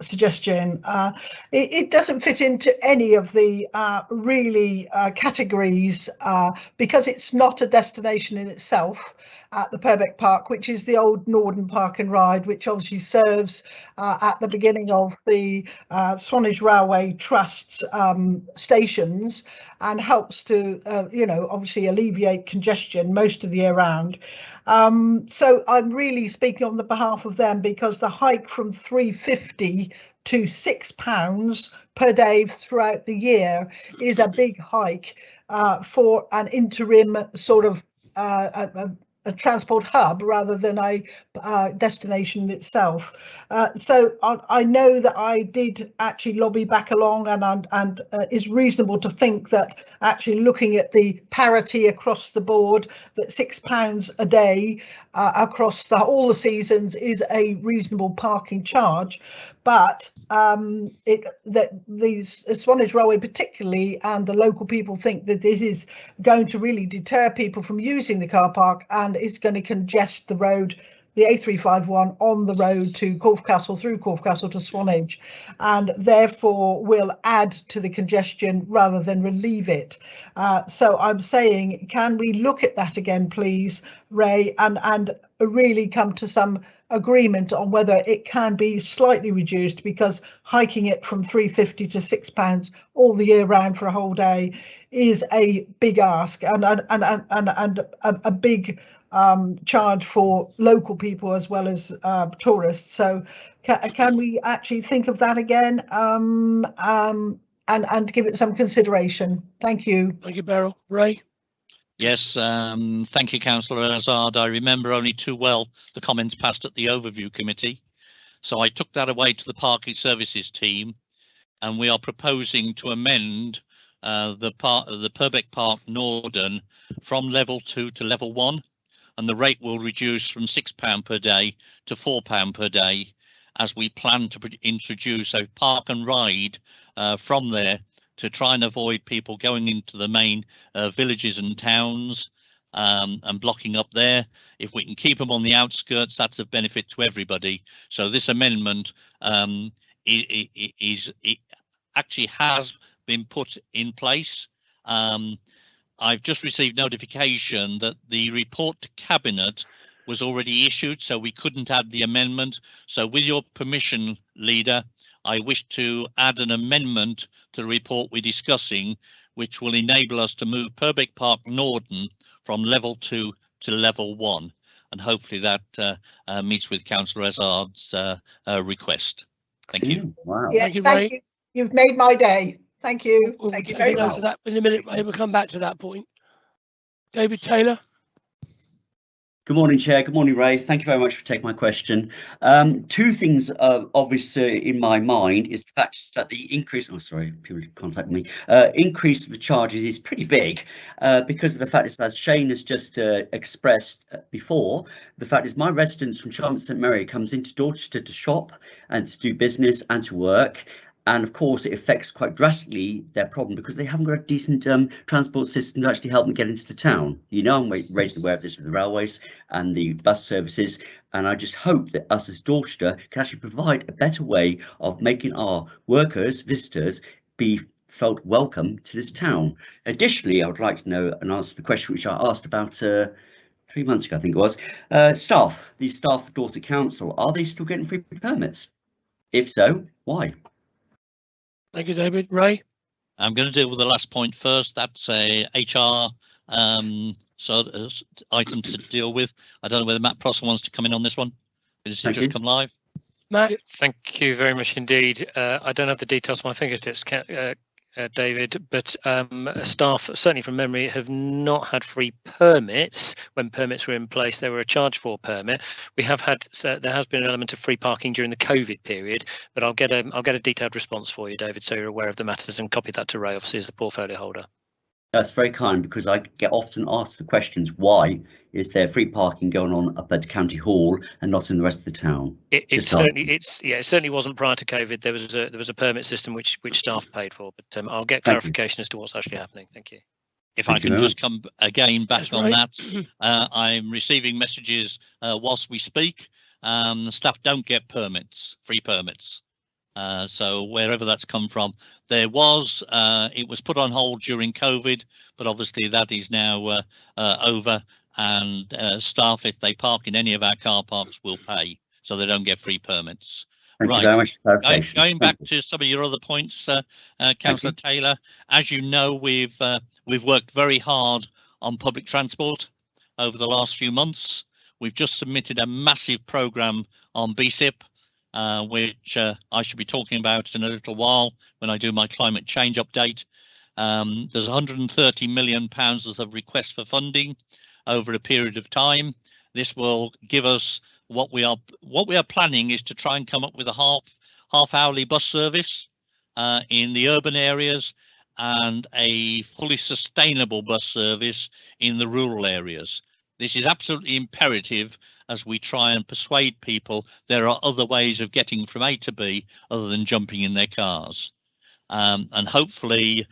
suggestion. It doesn't fit into any of the really categories because it's not a destination in itself at the Purbeck Park, which is the old Norden Park and Ride, which obviously serves at the beginning of the Swanage Railway Trust's stations and helps to, obviously alleviate congestion most of the year round. So I'm really speaking on the behalf of them because the hike from £3.50 to £6 per day throughout the year is a big hike for an interim sort of a transport hub rather than a destination itself. So I know that I did actually lobby back along, and it's reasonable to think that actually looking at the parity across the board, that £6 a day across all the seasons is a reasonable parking charge. But that these Swanage Railway particularly and the local people think that this is going to really deter people from using the car park, and it's going to congest the road, the A351 on the road to Corfe Castle, through Corfe Castle to Swanage, and therefore will add to the congestion rather than relieve it. So I'm saying, can we look at that again, please, Ray, and really come to some agreement on whether it can be slightly reduced, because hiking it from £3.50 to £6 all the year round for a whole day is a big ask and a big charge for local people as well as tourists. So can we actually think of that again and give it some consideration? Thank you. Thank you, Beryl. Ray? Yes, thank you, Councillor Azard. I remember only too well the comments passed at the overview committee. So I took that away to the parking services team, and we are proposing to amend the Purbeck Park Norden from level 2 to level 1, and the rate will reduce from £6 per day to £4 per day, as we plan to introduce a park and ride from there to try and avoid people going into the main villages and towns and blocking up there. If we can keep them on the outskirts, that's of benefit to everybody. So this amendment it actually has been put in place. I've just received notification that the report to Cabinet was already issued, so we couldn't add the amendment. So with your permission, Leader, I wish to add an amendment to the report we're discussing, which will enable us to move Purbeck Park Norden from level 2 to level 1. And hopefully that meets with Councillor Ezard's request. Thank you. Wow. Yeah, thank you. You've made my day. Thank you. Thank you very much. That in a minute, Ray. We'll come back to that point. David Taylor. Good morning, Chair. Good morning, Ray. Thank you very much for taking my question. Two things obviously in my mind is the fact that the increase, people contact me, increase of the charges is pretty big because of the fact is, as Shane has just expressed before, the fact is my residents from Charlotte St Mary comes into Dorset to shop and to do business and to work. And of course, it affects quite drastically their problem because they haven't got a decent transport system to actually help them get into the town. You know, I'm raised aware of this with the railways and the bus services. And I just hope that us as Dorchester can actually provide a better way of making our workers, visitors, be felt welcome to this town. Additionally, I would like to know and answer the question which I asked about 3 months ago, I think it was. Staff, the staff of Dorset Council, are they still getting free permits? If so, why? Thank you, David. Ray? I'm going to deal with the last point first. That's a HR item to deal with. I don't know whether Matt Prosser wants to come in on this one. Has he just come live? Matt? Thank you very much indeed. I don't have the details on my fingertips, David, but staff, certainly from memory, have not had free permits. When permits were in place, they were a charge for permit. We have had, there has been an element of free parking during the COVID period, but I'll get a detailed response for you, David, so you're aware of the matters, and copy that to Ray, obviously, as the portfolio holder. That's very kind, because I get often asked the questions, why is there free parking going on up at County Hall and not in the rest of the town? It certainly wasn't prior to COVID. There was a permit system which staff paid for, but I'll get clarification as to what's actually happening. Thank you. If I can just come again back on that, I'm receiving messages whilst we speak. Staff don't get permits, free permits. So wherever that's come from, there was, it was put on hold during COVID, but obviously that is now over, and staff, if they park in any of our car parks, will pay, so they don't get free permits. Thank you very much for clarification. Going back to some of your other points, Councillor Taylor, as you know, we've worked very hard on public transport over the last few months. We've just submitted a massive programme on BSIP, which I should be talking about in a little while when I do my climate change update. There's £130 million of requests for funding over a period of time. This will give us what we are planning is to try and come up with a half hourly bus service in the urban areas and a fully sustainable bus service in the rural areas. This is absolutely imperative as we try and persuade people there are other ways of getting from A to B other than jumping in their cars. And hopefully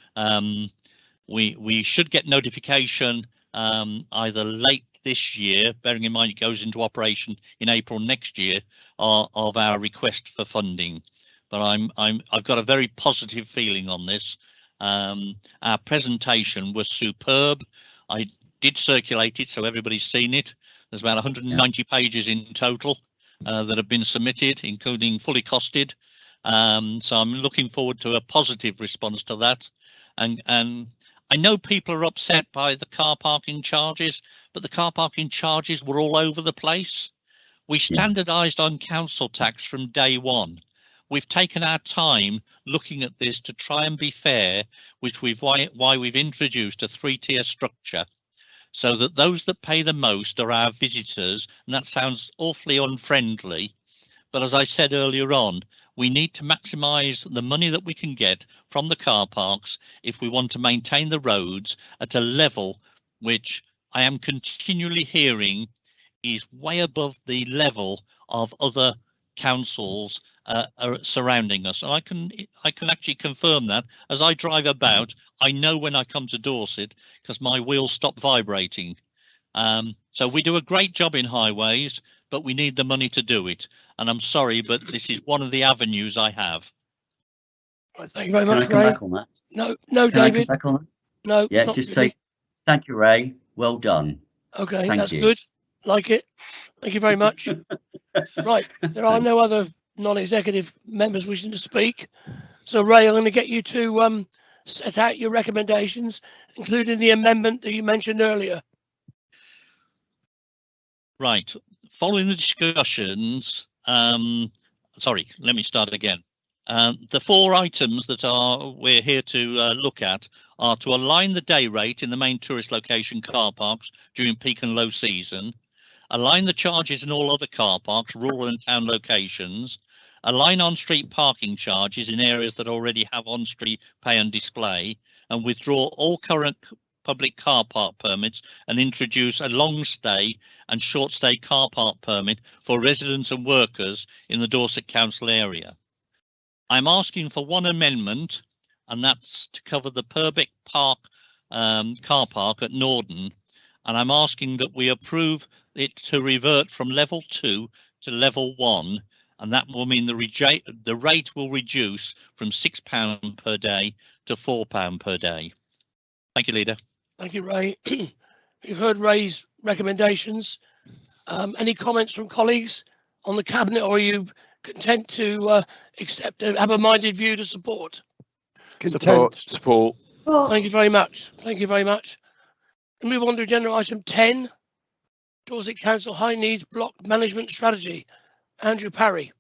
we should get notification either late this year, bearing in mind it goes into operation in April next year, of our request for funding. But I've got a very positive feeling on this. Our presentation was superb. I did circulate it, so everybody's seen it. There's about 190 pages in total that have been submitted, including fully costed. So I'm looking forward to a positive response to that. And I know people are upset by the car parking charges, but the car parking charges were all over the place. We standardised on council tax from day one. We've taken our time looking at this to try and be fair, which why we've introduced a 3-tier structure, so that those that pay the most are our visitors, and that sounds awfully unfriendly, But as I said earlier on, we need to maximise the money that we can get from the car parks if we want to maintain the roads at a level which I am continually hearing is way above the level of other councils are surrounding us. And I can actually confirm that as I drive about. I know when I come to Dorset because my wheels stop vibrating. So we do a great job in highways, but we need the money to do it. And I'm sorry, but this is one of the avenues I have. Thank you very Can much, I come Ray. back on that? No, Can I come David. back on that? No, Yeah, not just really. say thank you, Ray. Well done. Okay, Thank that's you. good. Like it. Thank you very much. Right, there are no other non-executive members wishing to speak. So, Ray, I'm going to get you to set out your recommendations, including the amendment that you mentioned earlier. Right. Following the discussions, sorry, let me start again. The 4 items that we're here to look at are to align the day rate in the main tourist location car parks during peak and low season, align the charges in all other car parks, rural and town locations, align on-street parking charges in areas that already have on-street pay and display, and withdraw all current public car park permits and introduce a long stay and short stay car park permit for residents and workers in the Dorset Council area. I'm asking for one amendment, and that's to cover the Purbeck Park car park at Norden, and I'm asking that we approve it to revert from level 2 to level 1, and that will mean the rate will reduce from £6 per day to £4 per day. Thank you, Leader. Thank you, Ray. You've heard Ray's recommendations. Any comments from colleagues on the cabinet, or are you content to have a minded view to support? Content. Support. Thank you very much. Thank you very much. We move on to agenda item 10, Dorset Council High Needs Block Management Strategy. Andrew Parry.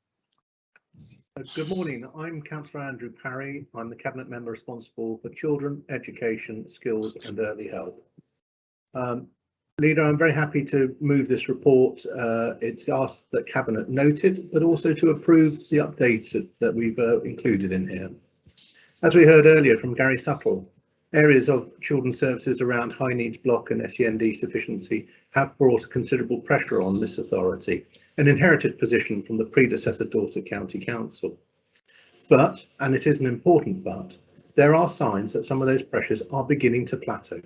Good morning. I'm Councillor Andrew Parry. I'm the Cabinet Member responsible for children, education, skills and early help. Leader, I'm very happy to move this report. It's asked that Cabinet note it, but also to approve the updates that we've included in here. As we heard earlier from Gary Suttle, areas of children's services around high needs block and SEND sufficiency have brought considerable pressure on this authority, an inherited position from the predecessor Dorset County Council. But, and it is an important but, there are signs that some of those pressures are beginning to plateau.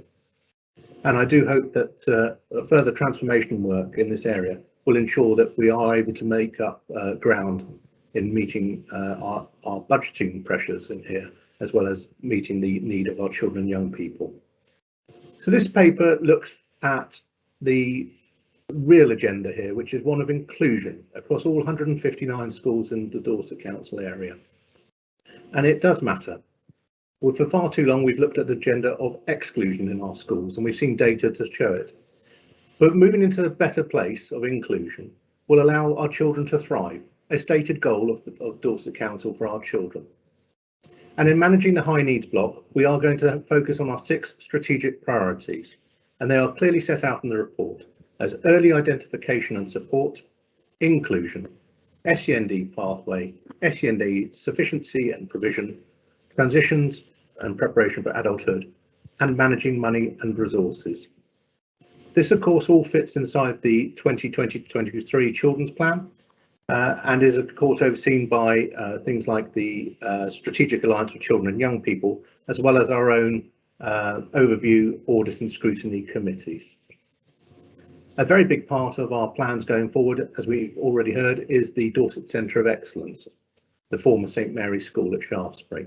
And I do hope that further transformation work in this area will ensure that we are able to make up ground in meeting our budgeting pressures in here, as well as meeting the need of our children and young people. So this paper looks at the real agenda here, which is one of inclusion across all 159 schools in the Dorset Council area. And it does matter. Well, for far too long, we've looked at the agenda of exclusion in our schools, and we've seen data to show it. But moving into a better place of inclusion will allow our children to thrive, a stated goal of Dorset Council for our children. And in managing the high needs block, we are going to focus on our 6 strategic priorities, and they are clearly set out in the report as early identification and support, inclusion, SEND pathway, SEND sufficiency and provision, transitions and preparation for adulthood, and managing money and resources. This, of course, all fits inside the 2020-23 Children's Plan and is, of course, overseen by things like the Strategic Alliance for Children and Young People, as well as our own overview, audit and scrutiny committees. A very big part of our plans going forward, as we've already heard, is the Dorset Centre of Excellence, the former St Mary's School at Shaftesbury.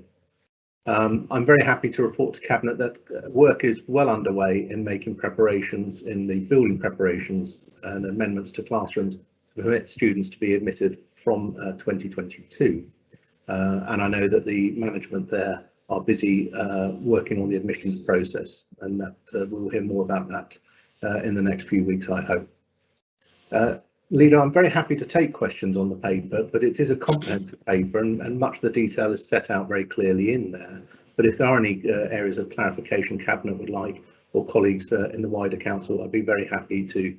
I'm very happy to report to Cabinet that work is well underway in making preparations in the building preparations and amendments to classrooms to permit students to be admitted from 2022. And I know that the management there are busy working on the admissions process, and that we'll hear more about that in the next few weeks, I hope. Leader, I'm very happy to take questions on the paper, but it is a comprehensive paper and much of the detail is set out very clearly in there. But if there are any areas of clarification Cabinet would like, or colleagues in the wider council, I'd be very happy to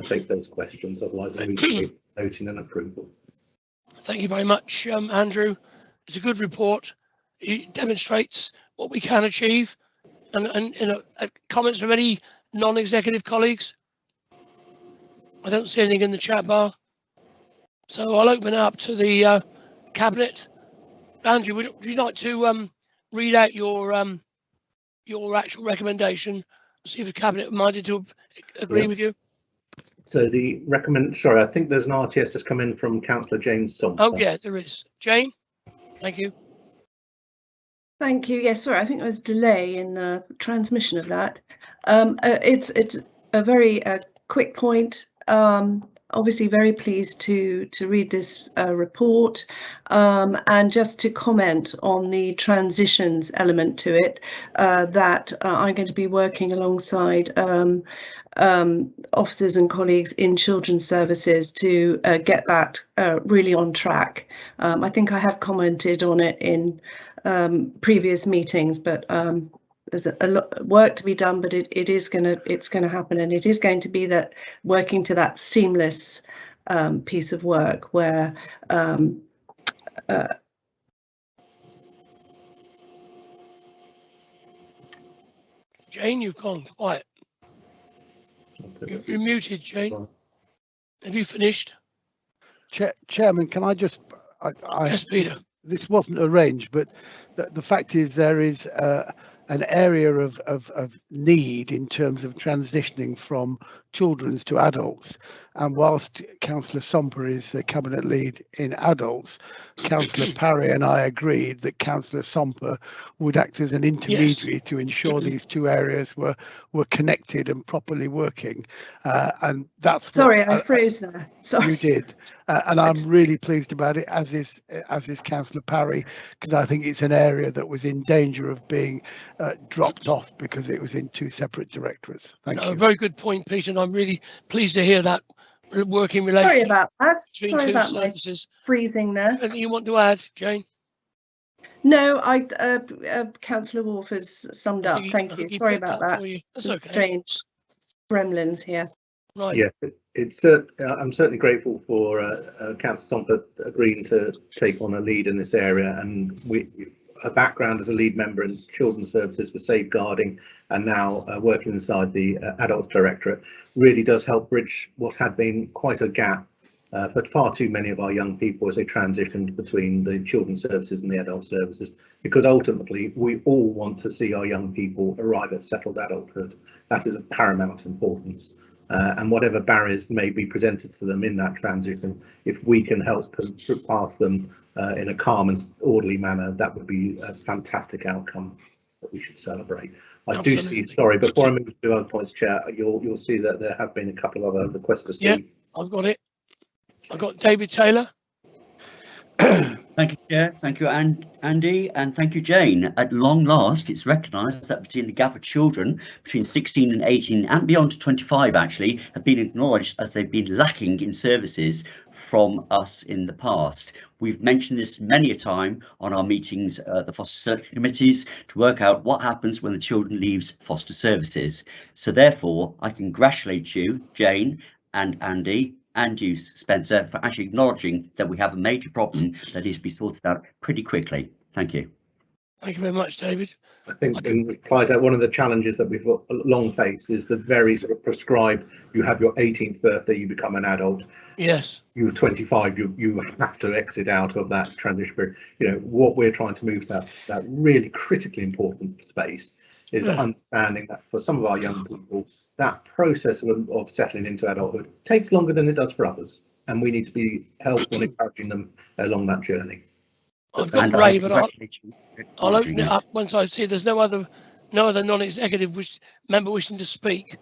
take those questions. Otherwise, I would be noting an approval. Thank you very much, Andrew. It's a good report. It demonstrates what we can achieve. And you know, comments from any non-executive colleagues? I don't see anything in the chat bar. So I'll open it up to the cabinet. Andrew, would you like to read out your actual recommendation? See if the cabinet are minded to agree with you. So sorry, I think there's an RTS just come in from Councillor Jane Stomper. Oh yeah, there is. Jane, thank you. Thank you. Yes, sorry, I think there was a delay in transmission of that. It's a very quick point. Obviously very pleased to read this report, and just to comment on the transitions element to it, that I'm going to be working alongside officers and colleagues in children's services to get that really on track. I think I have commented on it in previous meetings, but there's a lot of work to be done, but it's going to happen, and it is going to be that working to that seamless piece of work where Jane, you've gone quiet. You're muted, Jane. Have you finished? Chairman, can I just? Yes, Peter. This wasn't arranged, but the fact is there is an area of need in terms of transitioning from children's to adults. And whilst Councillor Somper is the cabinet lead in adults, Councillor Parry and I agreed that Councillor Somper would act as an intermediary to ensure these two areas were connected and properly working. And that's sorry, I froze there. Sorry. You did, and I'm really pleased about it, as is Councillor Parry, because I think it's an area that was in danger of being dropped off because it was in two separate directorates. Thank you. Very good point, Peter, and I'm really pleased to hear that working relationship. Sorry about that. Between Sorry two about services. My freezing there. Anything you want to add, Jane? No, Councillor Wolf has summed up. Thank you. Sorry about that. That's okay. Strange gremlins here. Right. Yeah, I'm certainly grateful for Councillor Somper agreeing to take on a lead in this area, and her background as a lead member in children's services for safeguarding and now working inside the adults directorate really does help bridge what had been quite a gap for far too many of our young people as they transitioned between the children's services and the adult services, because ultimately we all want to see our young people arrive at settled adulthood. That is of paramount importance. And whatever barriers may be presented to them in that transition, if we can help them pass them in a calm and orderly manner, that would be a fantastic outcome that we should celebrate. I do see, sorry, before I move to other points, Chair, you'll see that there have been a couple of other requests to speak. Yeah, I've got it. I've got David Taylor. Thank you, Chair. Thank you, Andy, and thank you, Jane. At long last, it's recognised that between the gap of children between 16 and 18 and beyond to 25 actually have been acknowledged as they've been lacking in services from us in the past. We've mentioned this many a time on our meetings, the foster search committees, to work out what happens when the children leaves foster services. So therefore, I congratulate you, Jane and Andy, and you, Spencer, for actually acknowledging that we have a major problem that needs to be sorted out pretty quickly. Thank you. Thank you very much, David. I think in reply to one of the challenges that we've long faced is the very sort of prescribed, you have your 18th birthday, you become an adult. Yes. You're 25, you have to exit out of that transition period. You know, what we're trying to move to that really critically important space is understanding that for some of our young people, that process of settling into adulthood takes longer than it does for others, and we need to be helpful and encouraging them along that journey. I've got Ray, but I'll open it up once I see there's no other non-executive member wishing to speak.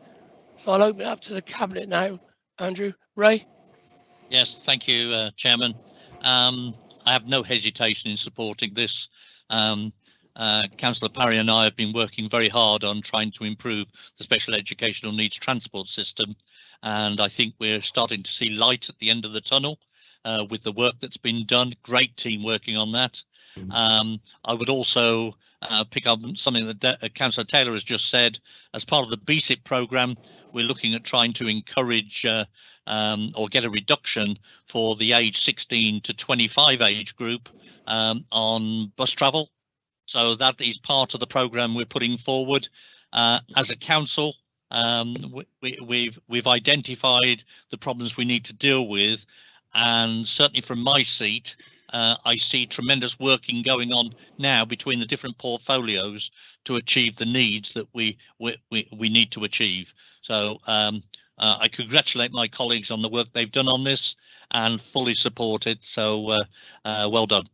So I'll open it up to the cabinet now. Andrew, Ray. Yes, thank you, Chairman. I have no hesitation in supporting this. Councillor Parry and I have been working very hard on trying to improve the special educational needs transport system, and I think we're starting to see light at the end of the tunnel with the work that's been done. Great team working on that. I would also pick up something that Councillor Taylor has just said. As part of the BSIP programme, we're looking at trying to encourage or get a reduction for the age 16 to 25 age group on bus travel. So that is part of the programme we're putting forward. As a council, we've identified the problems we need to deal with, and certainly from my seat, I see tremendous working going on now between the different portfolios to achieve the needs that we need to achieve. So I congratulate my colleagues on the work they've done on this and fully support it. So well done.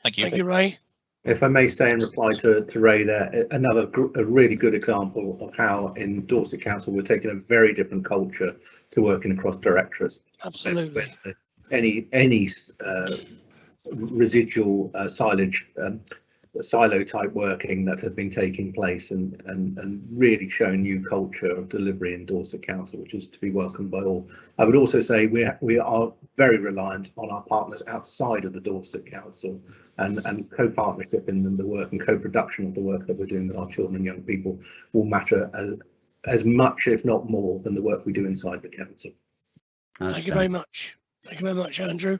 Thank you. Thank you, Ray. If I may say in reply to Ray there, a really good example of how in Dorset Council we're taking a very different culture to working across directorates. Absolutely. Any residual silage, silo type working that has been taking place and really shown new culture of delivery in Dorset Council, which is to be welcomed by all. I would also say we are very reliant on our partners outside of the Dorset Council and co-partnership in the work and co-production of the work that we're doing with our children and young people will matter as much, if not more, than the work we do inside the council. Thank you very much. Thank you very much, Andrew.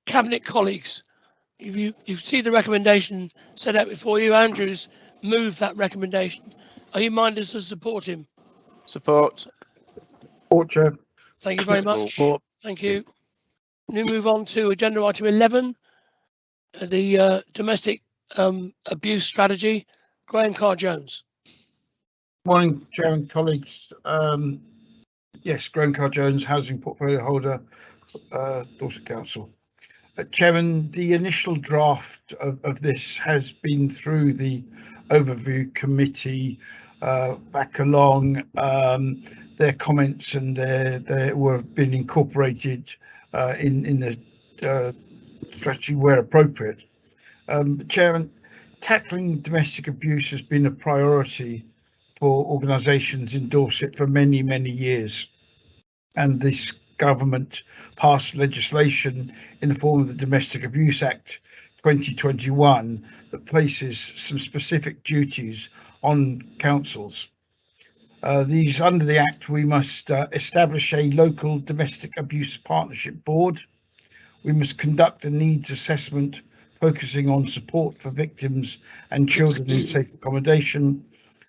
Cabinet colleagues, if you see the recommendation set out before you, Andrew's moved that recommendation. Are you minded to support him? Support. Support, Chair. Thank you very much. Support. Thank you. We move on to agenda item 11, the domestic abuse strategy. Graham Carr-Jones. Morning, Chair and colleagues. Yes, Graham Carr-Jones, Housing Portfolio Holder, Dorset Council. Chairman, the initial draft of this has been through the overview committee back along. Their comments and they were been incorporated in the strategy where appropriate. Chairman, tackling domestic abuse has been a priority for organisations in Dorset for many, many years, and this government passed legislation in the form of the Domestic Abuse Act 2021 that places some specific duties on councils. Under the Act, we must establish a local domestic abuse partnership board. We must conduct a needs assessment focusing on support for victims and children in safe accommodation,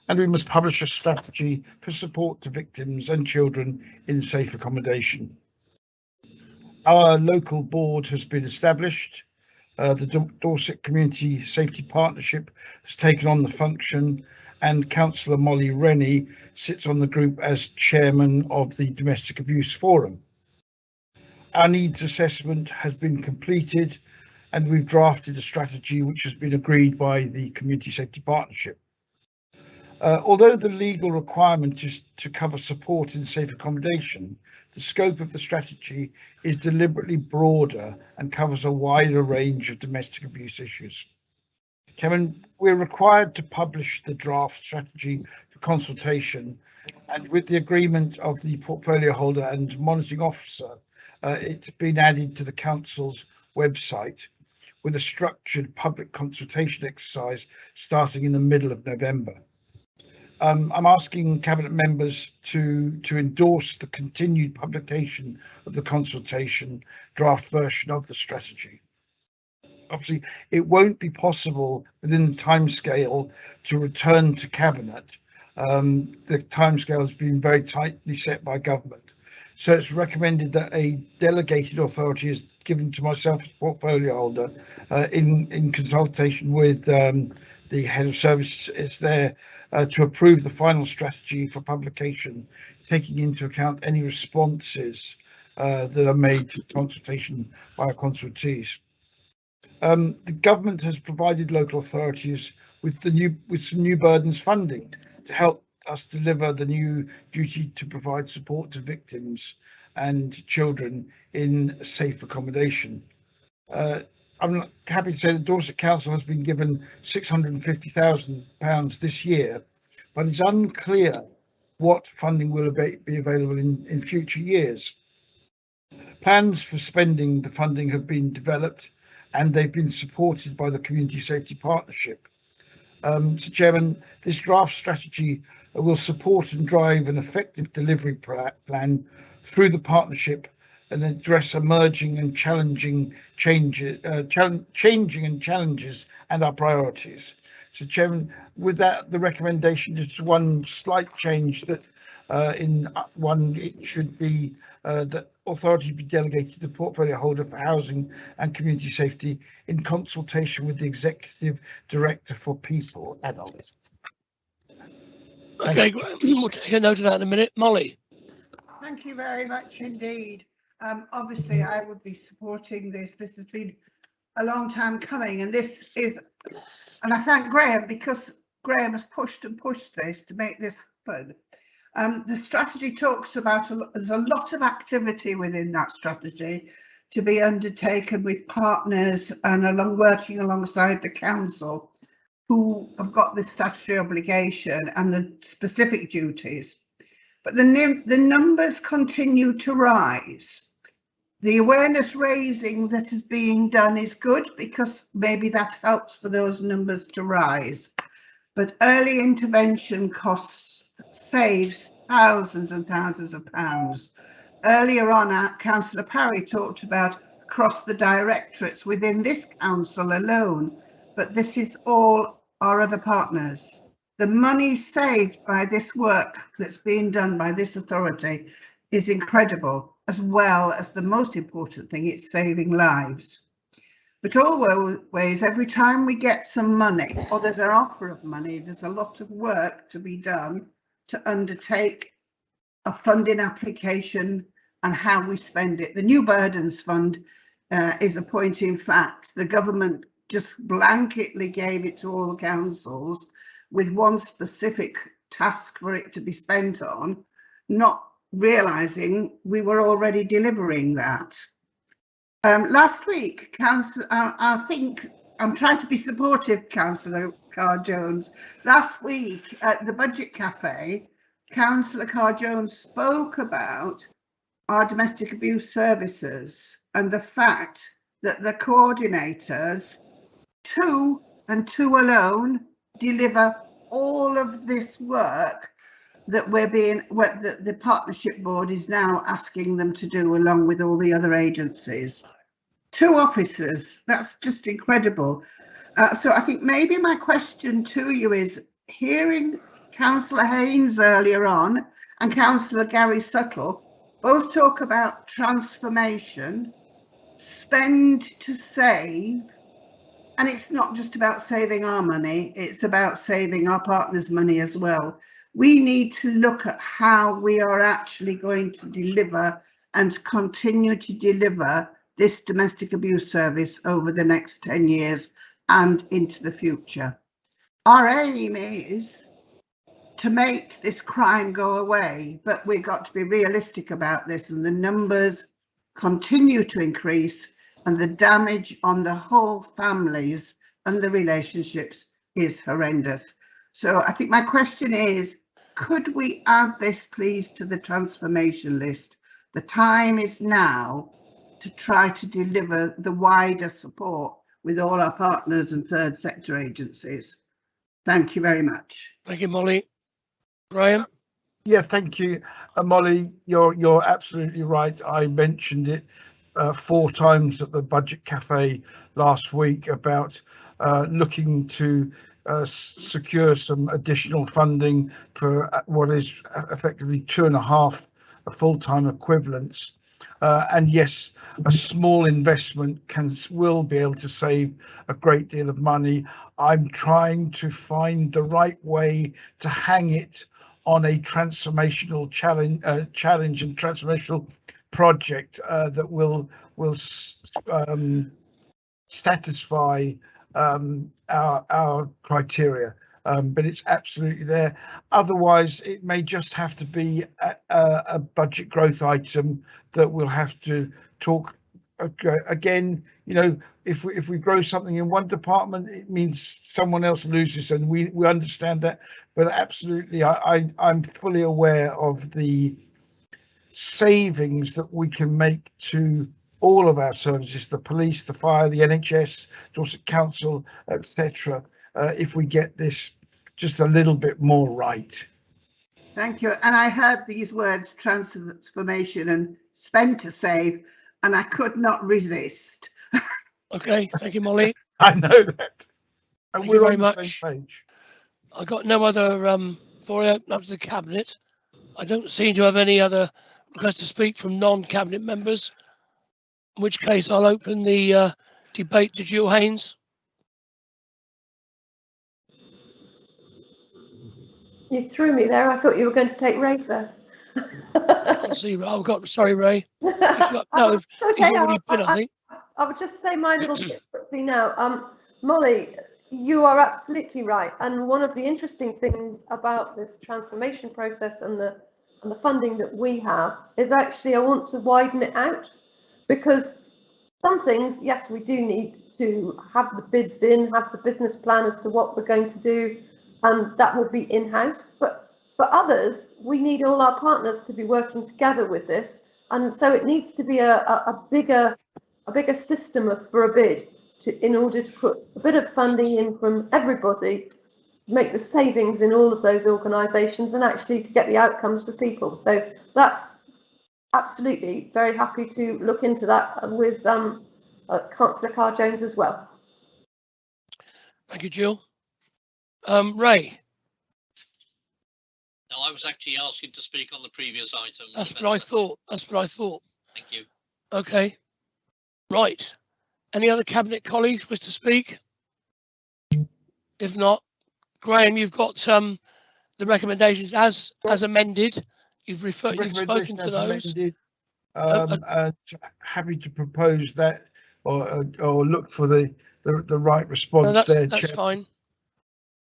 and we must publish a strategy for support to victims and children in safe accommodation. Our local board has been established. The Dorset Community Safety Partnership has taken on the function, and Councillor Molly Rennie sits on the group as chairman of the Domestic Abuse Forum. Our needs assessment has been completed, and we've drafted a strategy which has been agreed by the Community Safety Partnership. Although the legal requirement is to cover support in safe accommodation, the scope of the strategy is deliberately broader and covers a wider range of domestic abuse issues. Kevin, we're required to publish the draft strategy for consultation, and with the agreement of the portfolio holder and monitoring officer, it's been added to the council's website with a structured public consultation exercise starting in the middle of November. I'm asking Cabinet members to endorse the continued publication of the consultation draft version of the strategy. Obviously, it won't be possible within the timescale to return to Cabinet. The timescale has been very tightly set by government. So it's recommended that a delegated authority is given to myself as portfolio holder in consultation with the head of service is there to approve the final strategy for publication, taking into account any responses that are made to consultation by our consultees. The government has provided local authorities with some new burdens funding to help us deliver the new duty to provide support to victims and children in safe accommodation. I'm happy to say that Dorset Council has been given £650,000 this year, but it's unclear what funding will be available in future years. Plans for spending the funding have been developed and they've been supported by the Community Safety Partnership. So Chairman, this draft strategy will support and drive an effective delivery plan through the partnership and address emerging and challenging changes, and our priorities. So Chairman, with that, the recommendation is one slight change that in one, it should be that authority be delegated to the portfolio holder for housing and community safety in consultation with the executive director for people adults. Okay, we'll take a note of that in a minute. Molly. Thank you very much indeed. Obviously, I would be supporting this. This has been a long time coming, and this is, and I thank Graham because Graham has pushed and pushed this to make this happen. The strategy talks about, there's a lot of activity within that strategy to be undertaken with partners and working alongside the council who have got the statutory obligation and the specific duties. But the numbers continue to rise. The awareness raising that is being done is good because maybe that helps for those numbers to rise. But early intervention saves thousands and thousands of pounds. Earlier on, Councillor Parry talked about across the directorates within this council alone, but this is all our other partners. The money saved by this work that's being done by this authority is incredible, as well as the most important thing, it's saving lives. But always, every time we get some money or there's an offer of money, there's a lot of work to be done to undertake a funding application and how we spend it. The New Burdens Fund is a point in fact. The government just blanketly gave it to all the councils with one specific task for it to be spent on, not realising we were already delivering that. Last week, I think I'm trying to be supportive, Councillor Carr-Jones. Last week at the Budget Cafe, Councillor Carr-Jones spoke about our domestic abuse services and the fact that the coordinators, two and two alone, deliver all of this work that the partnership board is now asking them to do along with all the other agencies. 2 officers, that's just incredible. So I think maybe my question to you is, hearing Councillor Haynes earlier on and Councillor Gary Suttle both talk about transformation, spend to save, and it's not just about saving our money, it's about saving our partners' money as well. We need to look at how we are actually going to deliver and continue to deliver this domestic abuse service over the next 10 years and into the future. Our aim is to make this crime go away, but we've got to be realistic about this, and the numbers continue to increase and the damage on the whole families and the relationships is horrendous. So I think my question is, could we add this please to the transformation list? The time is now to try to deliver the wider support with all our partners and third sector agencies. Thank you very much. Thank you, Molly. Graham? Yeah, thank you, Molly. You're absolutely right. I mentioned it 4 times at the Budget Cafe last week about looking to secure some additional funding for what is effectively 2.5 full-time equivalents. And yes, a small investment will be able to save a great deal of money. I'm trying to find the right way to hang it on a transformational challenge and transformational project that will satisfy our criteria. But it's absolutely there. Otherwise, it may just have to be a budget growth item that we'll have to talk again. You know, if we grow something in one department, it means someone else loses, and we understand that. But absolutely, I'm fully aware of the savings that we can make to all of our services, the police, the fire, the NHS, Dorset Council, etc. if we get this just a little bit more right. Thank you. And I heard these words, transformation and spend to save, and I could not resist. Okay, thank you, Molly. I know that. And Thank we're you very on the much. same page. I got no other before I open up to the cabinet. I don't seem to have any other requests to speak from non-cabinet members. In which case, I'll open the debate to Jill Haynes. You threw me there. I thought you were going to take Ray first. Can't see. Oh, God, sorry, Ray. No, he's already been, I think. I would just say my little bit quickly now. Molly, you are absolutely right. And one of the interesting things about this transformation process and the funding that we have is actually I want to widen it out, because some things, yes, we do need to have the bids in, have the business plan as to what we're going to do, and that will be in-house. But for others, we need all our partners to be working together with this, and so it needs to be a bigger system for a bid in order to put a bit of funding in from everybody, make the savings in all of those organisations, and actually to get the outcomes for people. So that's absolutely very happy to look into that with Councillor Carr-Jones as well. Thank you, Jill. Ray. No, I was actually asking to speak on the previous item. That's what I thought. That's what I thought. Thank you. Okay. Right. Any other cabinet colleagues wish to speak? If not, Graham, you've got the recommendations as amended. You've spoken to those. Amended, and happy to propose that or look for the right response. No, there. That's fine.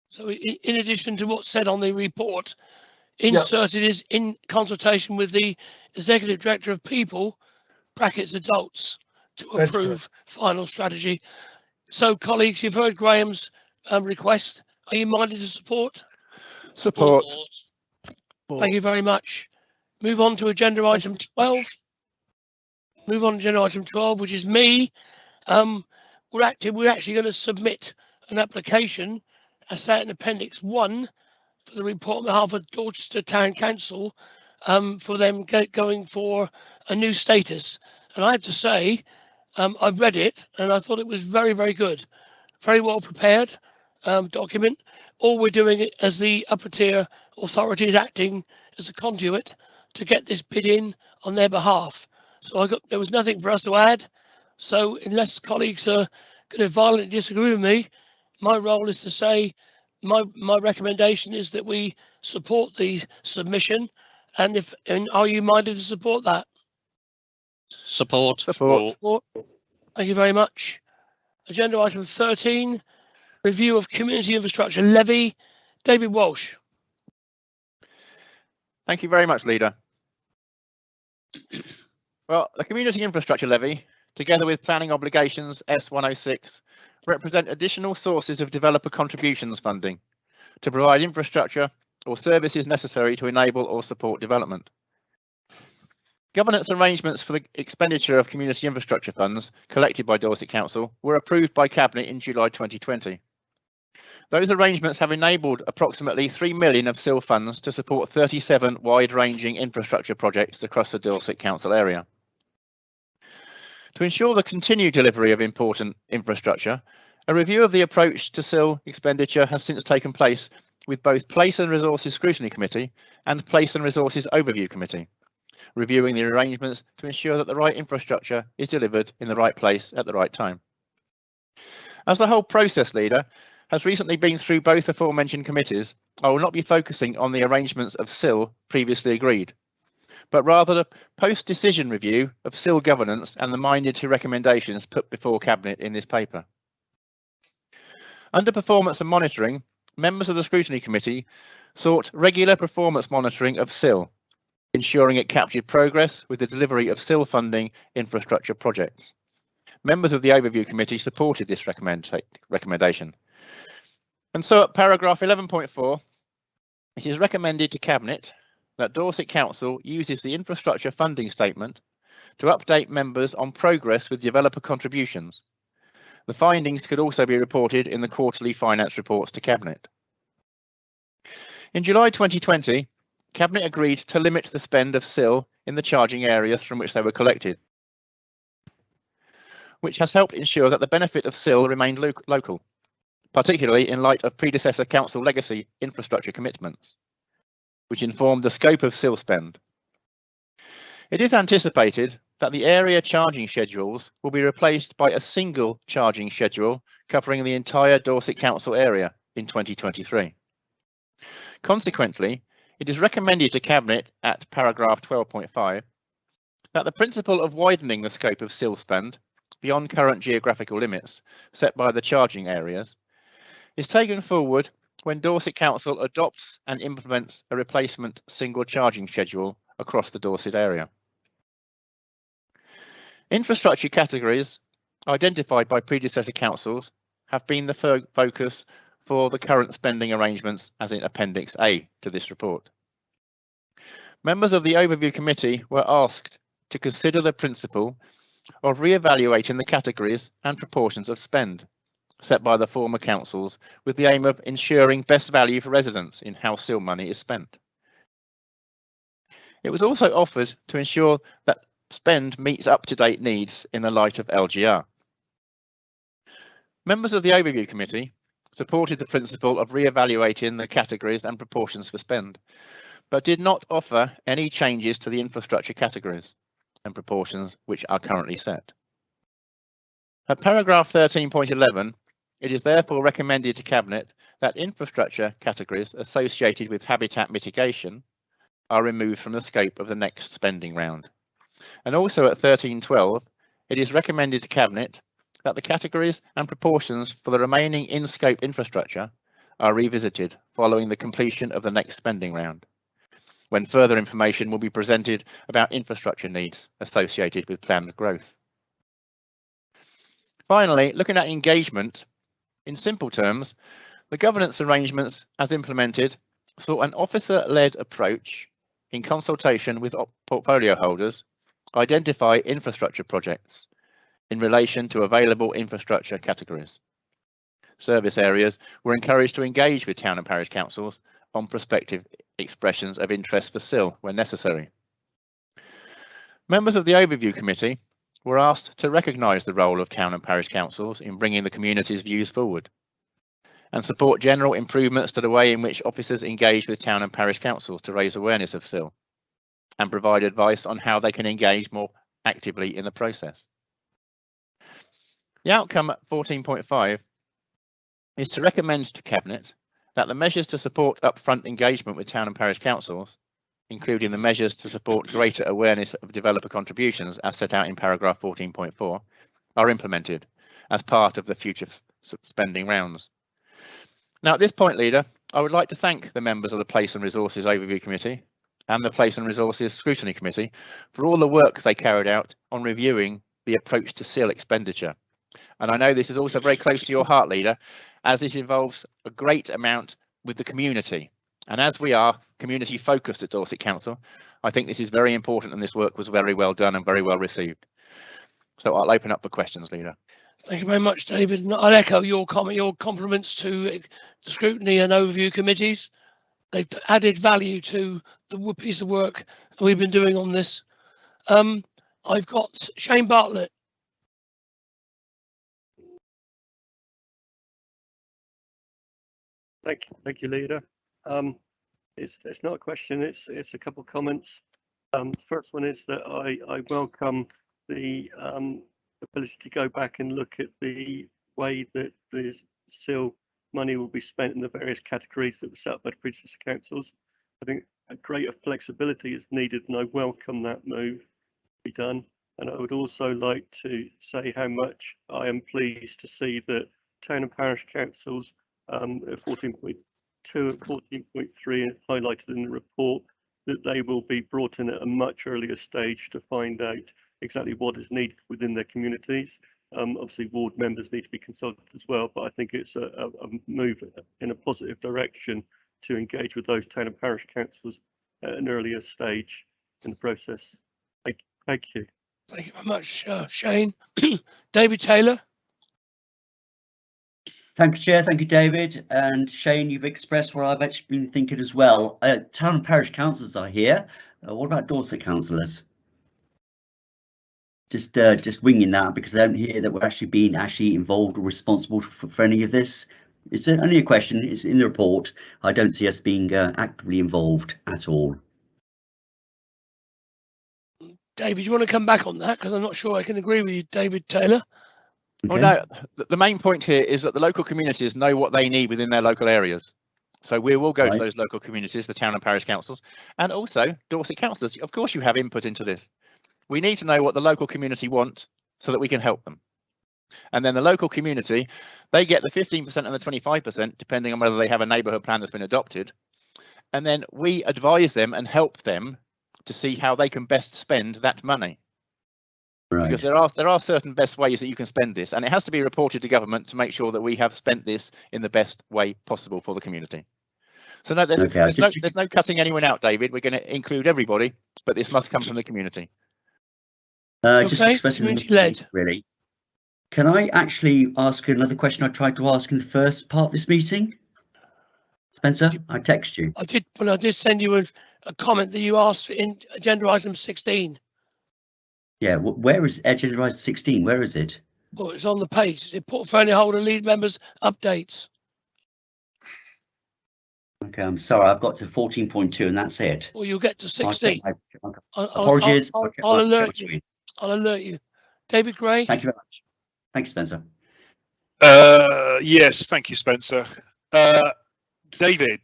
So in addition to what's said on the report, inserted is in consultation with the Executive Director of People, brackets adults, to approve final strategy. So colleagues, you've heard Graham's request. Are you minded to support? Support. Thank you very much. Move on to agenda item 12. Move on to agenda item 12, which is me. We're actually going to submit an application, as set in Appendix 1, for the report on behalf of Dorchester Town Council, for them going for a new status. And I have to say, I've read it and I thought it was very, very good. Very well prepared document. All we're doing as the upper tier authority is acting as a conduit to get this bid in on their behalf. So there was nothing for us to add. So unless colleagues are going to violently disagree with me, my role is to say my recommendation is that we support the submission. And are you minded to support that? Support. Support. Thank you very much. Agenda item 13, review of community infrastructure levy. David Walsh. Thank you very much, Leader. Well, the community infrastructure levy, together with planning obligations S106, represent additional sources of developer contributions funding to provide infrastructure or services necessary to enable or support development. Governance arrangements for the expenditure of community infrastructure funds collected by Dorset Council were approved by Cabinet in July 2020. Those arrangements have enabled approximately 3 million of SIL funds to support 37 wide-ranging infrastructure projects across the Dorset Council area. To ensure the continued delivery of important infrastructure, a review of the approach to SIL expenditure has since taken place with both Place and Resources Scrutiny Committee and Place and Resources Overview Committee, reviewing the arrangements to ensure that the right infrastructure is delivered in the right place at the right time. As the whole process, Leader, has recently been through both aforementioned committees, I will not be focusing on the arrangements of SIL previously agreed, but rather the post-decision review of SIL governance and the minded to recommendations put before Cabinet in this paper. Under performance and monitoring, members of the Scrutiny Committee sought regular performance monitoring of SIL, ensuring it captured progress with the delivery of SIL funding infrastructure projects. Members of the Overview Committee supported this recommendation. And so at paragraph 11.4, it is recommended to Cabinet that Dorset Council uses the infrastructure funding statement to update members on progress with developer contributions. The findings could also be reported in the quarterly finance reports to Cabinet. In July 2020, Cabinet agreed to limit the spend of SIL in the charging areas from which they were collected, which has helped ensure that the benefit of SIL remained local, particularly in light of predecessor council legacy infrastructure commitments, which informed the scope of SIL spend. It is anticipated that the area charging schedules will be replaced by a single charging schedule covering the entire Dorset Council area in 2023. Consequently, it is recommended to Cabinet at paragraph 12.5 that the principle of widening the scope of SIL spend beyond current geographical limits set by the charging areas is taken forward when Dorset Council adopts and implements a replacement single charging schedule across the Dorset area. Infrastructure categories identified by predecessor councils have been the focus for the current spending arrangements as in Appendix A to this report. Members of the Overview Committee were asked to consider the principle of re-evaluating the categories and proportions of spend set by the former councils with the aim of ensuring best value for residents in how SIL money is spent. It was also offered to ensure that spend meets up-to-date needs in the light of LGR. Members of the Overview Committee supported the principle of re-evaluating the categories and proportions for spend, but did not offer any changes to the infrastructure categories and proportions which are currently set. At paragraph 13.11, it is therefore recommended to Cabinet that infrastructure categories associated with habitat mitigation are removed from the scope of the next spending round. And also at 13.12, it is recommended to Cabinet that the categories and proportions for the remaining in-scope infrastructure are revisited following the completion of the next spending round, when further information will be presented about infrastructure needs associated with planned growth. Finally, looking at engagement, in simple terms, the governance arrangements as implemented saw an officer-led approach in consultation with portfolio holders identify infrastructure projects in relation to available infrastructure categories. Service areas were encouraged to engage with town and parish councils on prospective expressions of interest for SIL when necessary. Members of the Overview Committee were asked to recognise the role of town and parish councils in bringing the community's views forward and support general improvements to the way in which officers engage with town and parish councils to raise awareness of SIL and provide advice on how they can engage more actively in the process. The outcome at 14.5 is to recommend to Cabinet that the measures to support upfront engagement with town and parish councils, including the measures to support greater awareness of developer contributions as set out in paragraph 14.4, are implemented as part of the future spending rounds. Now at this point, Leader, I would like to thank the members of the Place and Resources Overview Committee and the Place and Resources Scrutiny Committee for all the work they carried out on reviewing the approach to SIL expenditure. And I know this is also very close to your heart, Leader, as this involves a great amount with the community. And as we are community focused at Dorset Council, I think this is very important and this work was very well done and very well received. So I'll open up for questions, Leader. Thank you very much, David. And I'll echo your comment, your compliments to the Scrutiny and Overview Committees. They've added value to the piece of work we've been doing on this. I've got Shane Bartlett. Thank you, Leader. It's not a question, it's a couple of comments. The first one is that I welcome the ability to go back and look at the way that the SIL money will be spent in the various categories that were set up by the predecessor councils. I think a greater flexibility is needed, and I welcome that move to be done. And I would also like to say how much I am pleased to see that town and parish councils at 14.2 and 14.3 highlighted in the report that they will be brought in at a much earlier stage to find out exactly what is needed within their communities. Obviously, ward members need to be consulted as well, but I think it's a move in a positive direction to engage with those town and parish councils at an earlier stage in the process. Thank you. Thank you very much, Shane. David Taylor. Thank you, Chair. Thank you, David. And Shane, you've expressed what I've actually been thinking as well. Town and parish councillors are here. What about Dorset councillors? Just winging that because I don't hear that we're actually involved or responsible for any of this. It's only a question. It's in the report. I don't see us being actively involved at all. David, you want to come back on that? Because I'm not sure I can agree with you, David Taylor. Okay. Well, no, the main point here is that the local communities know what they need within their local areas. So we will go to those local communities, the town and parish councils, and also Dorset councillors. Of course, you have input into this. We need to know what the local community want so that we can help them. And then the local community, they get the 15% and the 25%, depending on whether they have a neighbourhood plan that's been adopted. And then we advise them and help them to see how they can best spend that money. Right. Because there are certain best ways that you can spend this, and it has to be reported to government to make sure that we have spent this in the best way possible for the community. So no, there's no cutting anyone out, David. We're going to include everybody, but this must come from the community. Just expressing community-led. Really. Can I actually ask another question I tried to ask in the first part of this meeting? Spencer, I text you. I did, but I did send you a comment that you asked in agenda item 16. Yeah, where is agenda item 16? Where is it? Well, it's on the page. The portfolio holder lead members updates. Okay, I'm sorry, I've got to 14.2 and that's it. Well, you'll get to 16. Apologies. I'll alert you. I'll alert you. David Gray. Thank you very much. Thank you, Spencer. Yes, thank you, Spencer. David,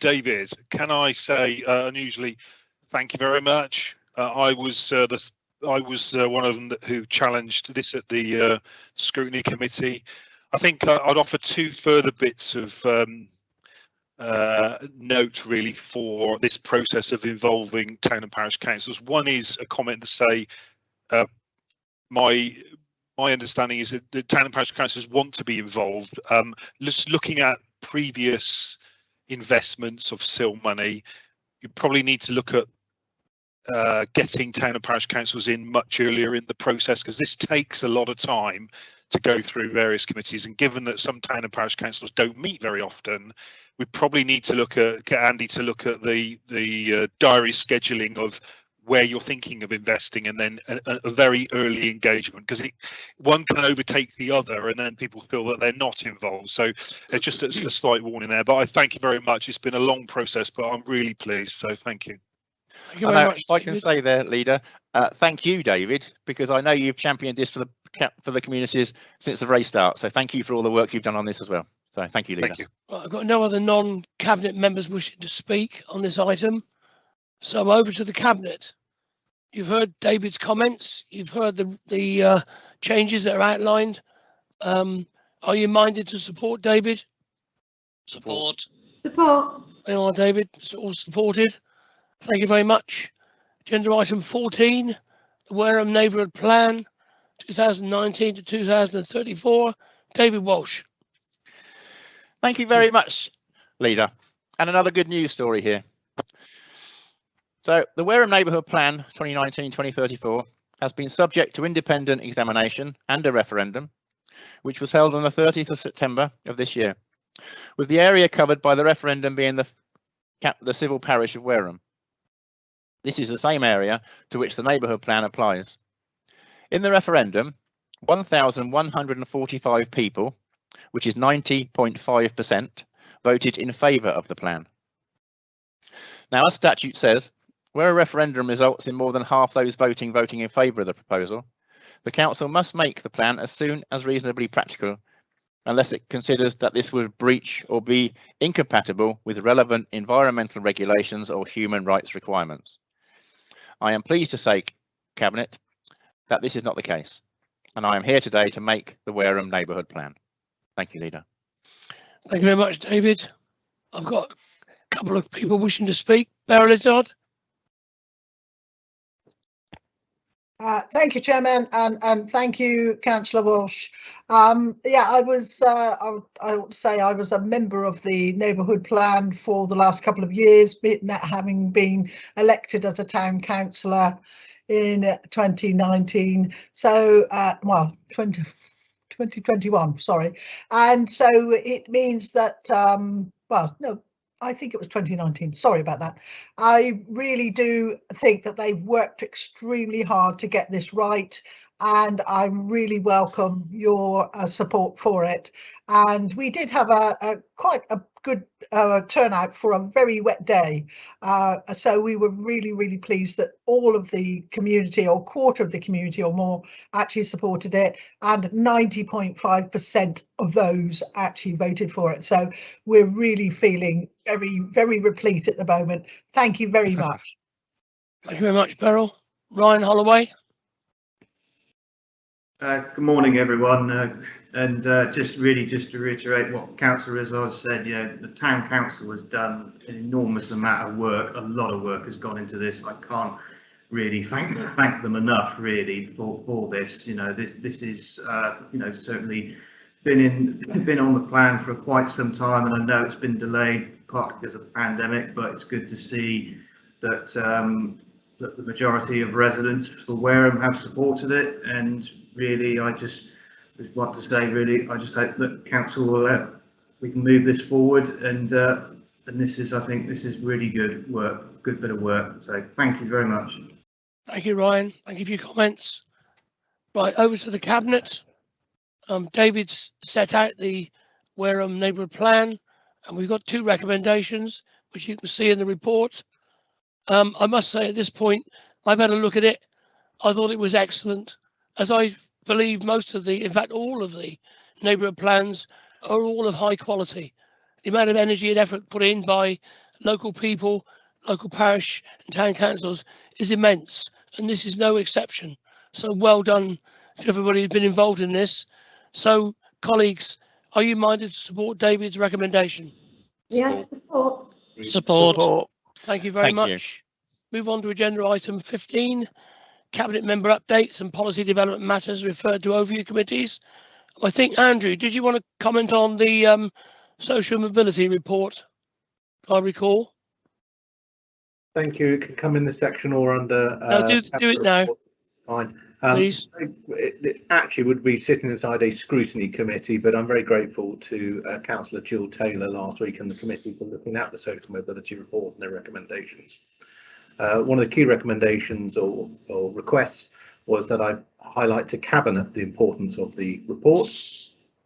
can I say unusually thank you very much? I was one of them who challenged this at the scrutiny committee. I think I'd offer two further bits of note really for this process of involving town and parish councils. One is a comment to say my understanding is that the town and parish councils want to be involved. Just looking at previous investments of SIL money, you probably need to look at getting town and parish councils in much earlier in the process, because this takes a lot of time to go through various committees, and given that some town and parish councils don't meet very often, we probably need to get Andy to look at the diary scheduling of where you're thinking of investing, and then a very early engagement, because one can overtake the other and then people feel that they're not involved. So it's just a slight warning there, but I thank you very much. It's been a long process, but I'm really pleased, so thank you. Thank you very much, if I can say there, Leader, thank you, David, because I know you've championed this for the communities since the very start. So thank you for all the work you've done on this as well. So thank you, Leader. Thank you. Well, I've got no other non-cabinet members wishing to speak on this item. So over to the cabinet. You've heard David's comments. You've heard the changes that are outlined. Are you minded to support David? Support. Support. They are, David. It's all supported. Thank you very much. Agenda item 14, the Wareham Neighbourhood Plan 2019 to 2034. David Walsh. Thank you very much, Leader. And another good news story here. So the Wareham Neighbourhood Plan 2019-2034 has been subject to independent examination and a referendum, which was held on the 30th of September of this year, with the area covered by the referendum being the civil parish of Wareham. This is the same area to which the neighbourhood plan applies. In the referendum, 1,145 people, which is 90.5%, voted in favour of the plan. Now, as statute says, where a referendum results in more than half those voting in favour of the proposal, the council must make the plan as soon as reasonably practical, unless it considers that this would breach or be incompatible with relevant environmental regulations or human rights requirements. I am pleased to say, Cabinet, that this is not the case, and I am here today to make the Wareham Neighbourhood Plan. Thank you, Leader. Thank you very much, David. I've got a couple of people wishing to speak. Beryl Izzard. Thank you, Chairman, and thank you, Councillor Walsh. Yeah, I ought to say I was a member of the neighbourhood plan for the last couple of years, having been elected as a town councillor in 2019. So, well, 2021, sorry. And so it means that, well, no, I think it was 2019. Sorry about that. I really do think that they've worked extremely hard to get this right, and I really welcome your support for it. And we did have quite a good turnout for a very wet day. So we were really pleased that all of the community, or quarter of the community or more, actually supported it, and 90.5% of those actually voted for it. So we're really feeling very replete at the moment. Thank you very much. Thank you very much, Beryl. Ryan Holloway. Good morning, everyone. And just to reiterate what Councillor Rizzo said, the Town Council has done an enormous amount of work. A lot of work has gone into this. I can't really thank them enough, really, for this. This is certainly been on the plan for quite some time, and I know it's been delayed partly because of the pandemic, but it's good to see that that the majority of residents for Wareham have supported it. And really, I just want to say, really, I just hope that council will we can move this forward, and this is, I think this is really good work, good bit of work. So thank you very much. Thank you, Ryan. Thank you for your comments. Right, over to the Cabinet. David's set out the Wareham neighbourhood plan, and we've got 2 recommendations, which you can see in the report. I must say at this point, I've had a look at it. I thought it was excellent, as I believe most of the, in fact, all of the neighbourhood plans are all of high quality. The amount of energy and effort put in by local people, local parish and town councils is immense, and this is no exception. So well done to everybody who's been involved in this. So, colleagues, are you minded to support David's recommendation? Yes, support. Support. Thank you very Thank you. much. Move on to agenda item 15, Cabinet member updates and policy development matters referred to overview committees. I think, Andrew, did you want to comment on the social mobility report, if I recall? Thank you. It can come in the section or under. No, do it now. Fine. Please. It actually would be sitting inside a scrutiny committee, but I'm very grateful to Councillor Jill Taylor last week and the committee for looking at the social mobility report and their recommendations. One of the key recommendations or requests was that I highlight to Cabinet the importance of the report,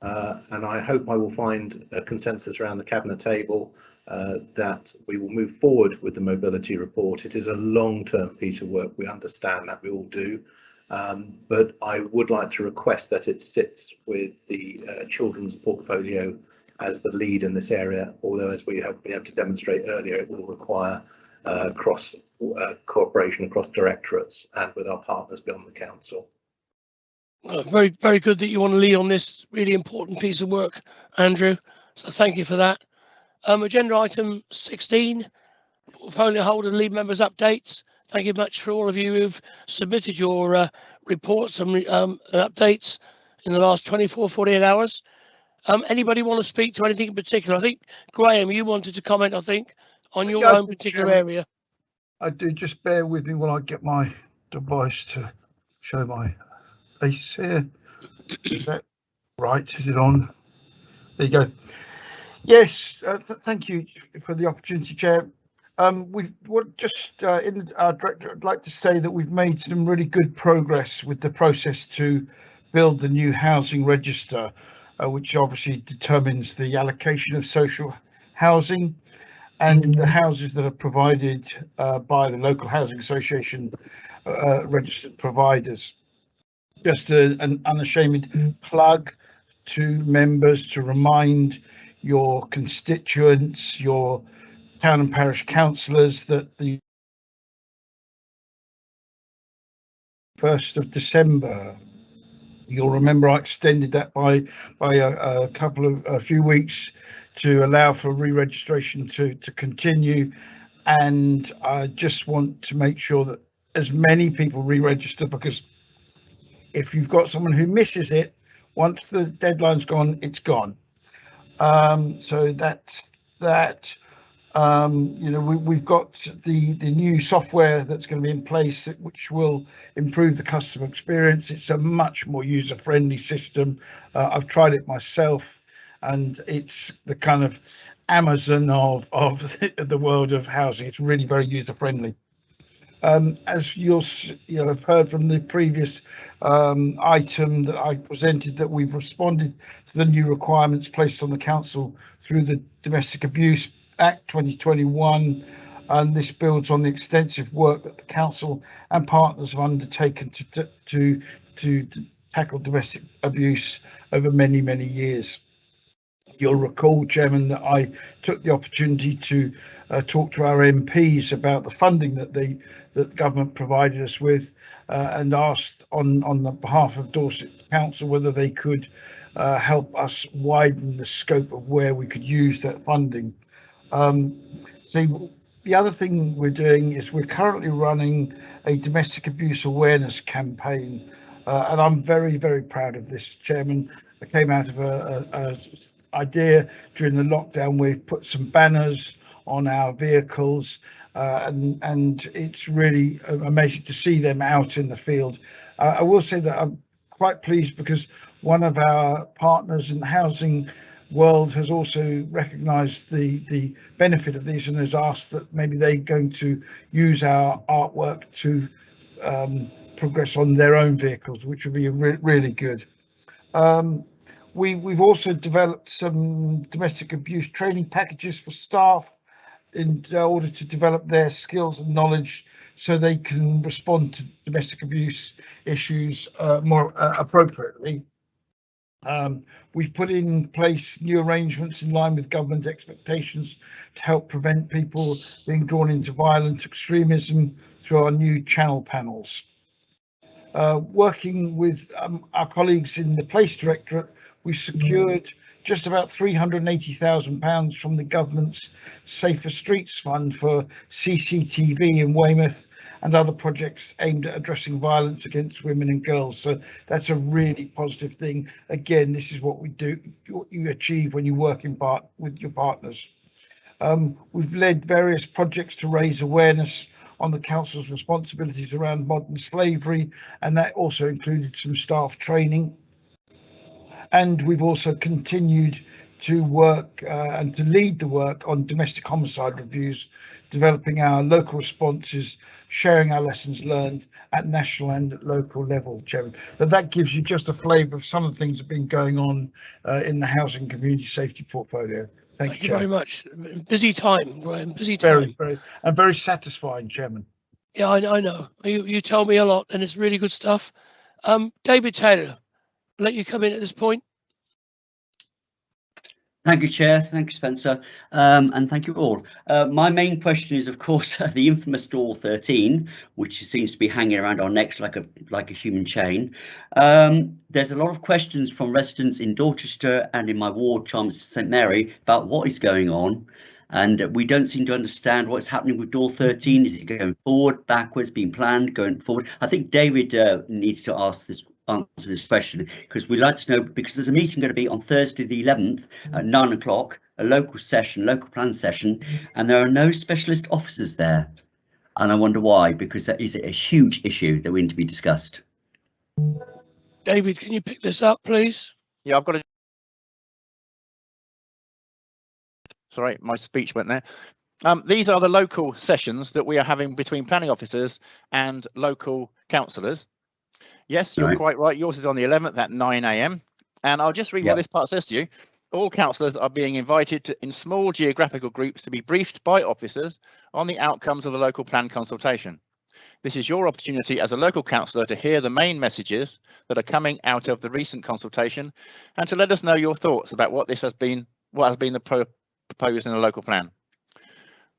and I hope I will find a consensus around the Cabinet table that we will move forward with the mobility report. It is a long-term piece of work, we understand that, we all do, but I would like to request that it sits with the children's portfolio as the lead in this area, although as we have been able to demonstrate earlier, it will require cross cooperation across directorates and with our partners beyond the council. Very, very good that you want to lead on this really important piece of work, Andrew. So thank you for that. Agenda item 16, portfolio holder and lead members updates. Thank you much for all of you who've submitted your reports and updates in the last 48 hours. Anybody want to speak to anything in particular? I think, Graham, you wanted to comment, I think, on your own particular area. I do. Just bear with me while I get my device to show my face here. Is that right? Is it on? There you go. Yes, thank you for the opportunity, Chair. We've just in our director, I'd like to say that we've made some really good progress with the process to build the new housing register, which obviously determines the allocation of social housing and the houses that are provided by the local housing association registered providers. Just an unashamed plug to members to remind your constituents, your town and parish councillors, that the 1st of December, you'll remember I extended that by a few weeks to allow for re-registration to continue, and I just want to make sure that as many people re-register, because if you've got someone who misses it, once the deadline's gone, it's gone. So that's that. You know, we've got the new software that's going to be in place, which will improve the customer experience. It's a much more user-friendly system. I've tried it myself, and it's the kind of Amazon of the world of housing. It's really very user-friendly. As you'll have heard from the previous item that I presented, that we've responded to the new requirements placed on the council through the Domestic Abuse Act 2021, and this builds on the extensive work that the council and partners have undertaken to tackle domestic abuse over many years. You'll recall, Chairman, that I took the opportunity to talk to our MPs about the funding that the government provided us with, and asked on the behalf of Dorset Council whether they could help us widen the scope of where we could use that funding. So the other thing we're doing is we're currently running a domestic abuse awareness campaign, and I'm very proud of this, Chairman. I came out of a idea during the lockdown. We've put some banners on our vehicles, and it's really amazing to see them out in the field. I will say that I'm quite pleased because one of our partners in the housing world has also recognised the benefit of these and has asked that maybe they're going to use our artwork to progress on their own vehicles, which would be really good. We've also developed some domestic abuse training packages for staff in order to develop their skills and knowledge so they can respond to domestic abuse issues more appropriately. We've put in place new arrangements in line with government expectations to help prevent people being drawn into violent extremism through our new channel panels. Working with our colleagues in the Police Directorate, we secured just about £380,000 from the government's Safer Streets Fund for CCTV in Weymouth and other projects aimed at addressing violence against women and girls. So that's a really positive thing. Again, this is what we do, what you achieve when you work in part with your partners. We've led various projects to raise awareness on the council's responsibilities around modern slavery, and that also included some staff training. And we've also continued to work and to lead the work on domestic homicide reviews, developing our local responses, sharing our lessons learned at national and at local level, Chairman. But that gives you just a flavour of some of the things that have been going on in the housing community safety portfolio. Thank you very much. Busy time, Graham. Busy time. Very satisfying, Chairman. Yeah, I know. You tell me a lot, and it's really good stuff. David Taylor, I'll let you come in at this point. Thank you, Chair. Thank you, Spencer, and thank you all. My main question is, of course, the infamous Door 13, which seems to be hanging around our necks like a human chain. There's a lot of questions from residents in Dorchester and in my ward, Chalmers St Mary, about what is going on, and we don't seem to understand what's happening with Door 13. Is it going forward, backwards, being planned, going forward? I think David needs to answer this question, because we'd like to know, because there's a meeting going to be on Thursday the 11th at 9 o'clock, a local plan session, and there are no specialist officers there, and I wonder why, because that is a huge issue that we need to be discussed. David, can you pick this up, please? Yeah, I've got sorry, my speech went there. These are the local sessions that we are having between planning officers and local councillors. Yes, you're quite right. Yours is on the 11th at 9 AM. And I'll just read what this part says to you. All councillors are being invited in small geographical groups to be briefed by officers on the outcomes of the local plan consultation. This is your opportunity as a local councillor to hear the main messages that are coming out of the recent consultation and to let us know your thoughts about what has been proposed in the local plan.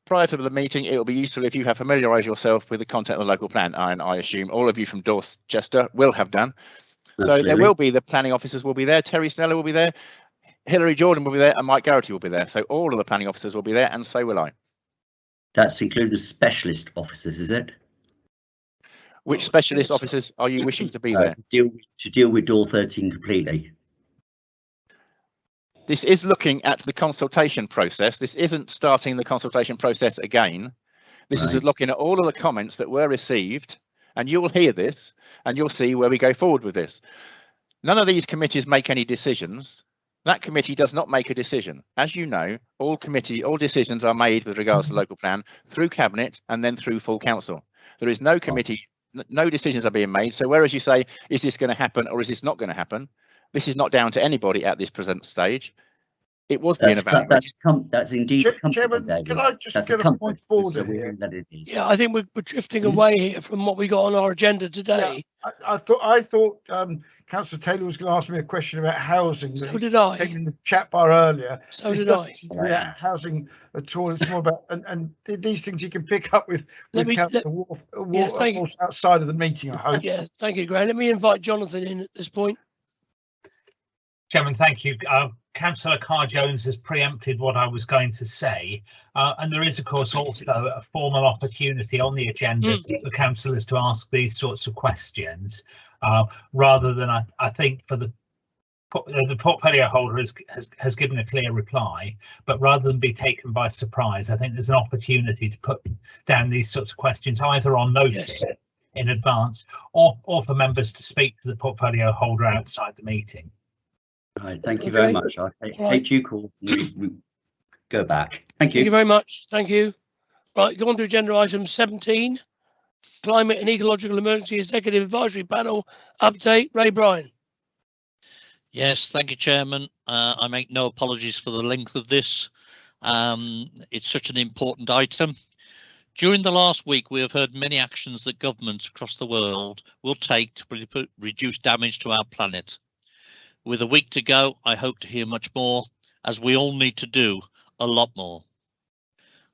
Prior to the meeting, it will be useful if you have familiarised yourself with the content of the local plan, and I assume all of you from Dorchester will have done. Absolutely. So there will be, the planning officers will be there, Terry Sneller will be there, Hilary Jordan will be there, and Mike Garrity will be there. So all of the planning officers will be there, and so will I. That's including specialist officers, is it? Which specialist officers are you wishing to be there? To deal with Door 13 completely. This is looking at the consultation process. This isn't starting the consultation process again. This is looking at all of the comments that were received, and you'll hear this and you'll see where we go forward with this. None of these committees make any decisions. That committee does not make a decision. As you know, all decisions are made with regards to the local plan through Cabinet and then through full council. There is no committee, no decisions are being made. So whereas you say, is this going to happen or is this not going to happen? This is not down to anybody at this present stage. It was being evaluated. That's indeed Chairman, can I just get a point forward here? Yeah, I think we're drifting away here from what we got on our agenda today. Yeah, I thought Councillor Taylor was going to ask me a question about housing. So did I. In the chat bar earlier. So this did doesn't I. seem to be about housing at all. It's more about and these things you can pick up with Councillor Walsh outside of the meeting, I hope. Yeah, thank you, Graham. Let me invite Jonathan in at this point. Chairman, thank you. Councillor Carr-Jones has preempted what I was going to say, and there is, of course, also a formal opportunity on the agenda for councillors to ask these sorts of questions, rather than I think for the portfolio holder has given a clear reply, but rather than be taken by surprise, I think there's an opportunity to put down these sorts of questions either on notice in advance or for members to speak to the portfolio holder outside the meeting. Right, thank you very much. I'll take due call. We go back. Thank you. Thank you very much. Thank you. Right, go on to agenda item 17, Climate and Ecological Emergency Executive Advisory Panel update. Ray Bryan. Yes, thank you, Chairman. I make no apologies for the length of this. It's such an important item. During the last week, we have heard many actions that governments across the world will take to reduce damage to our planet. With a week to go, I hope to hear much more, as we all need to do a lot more.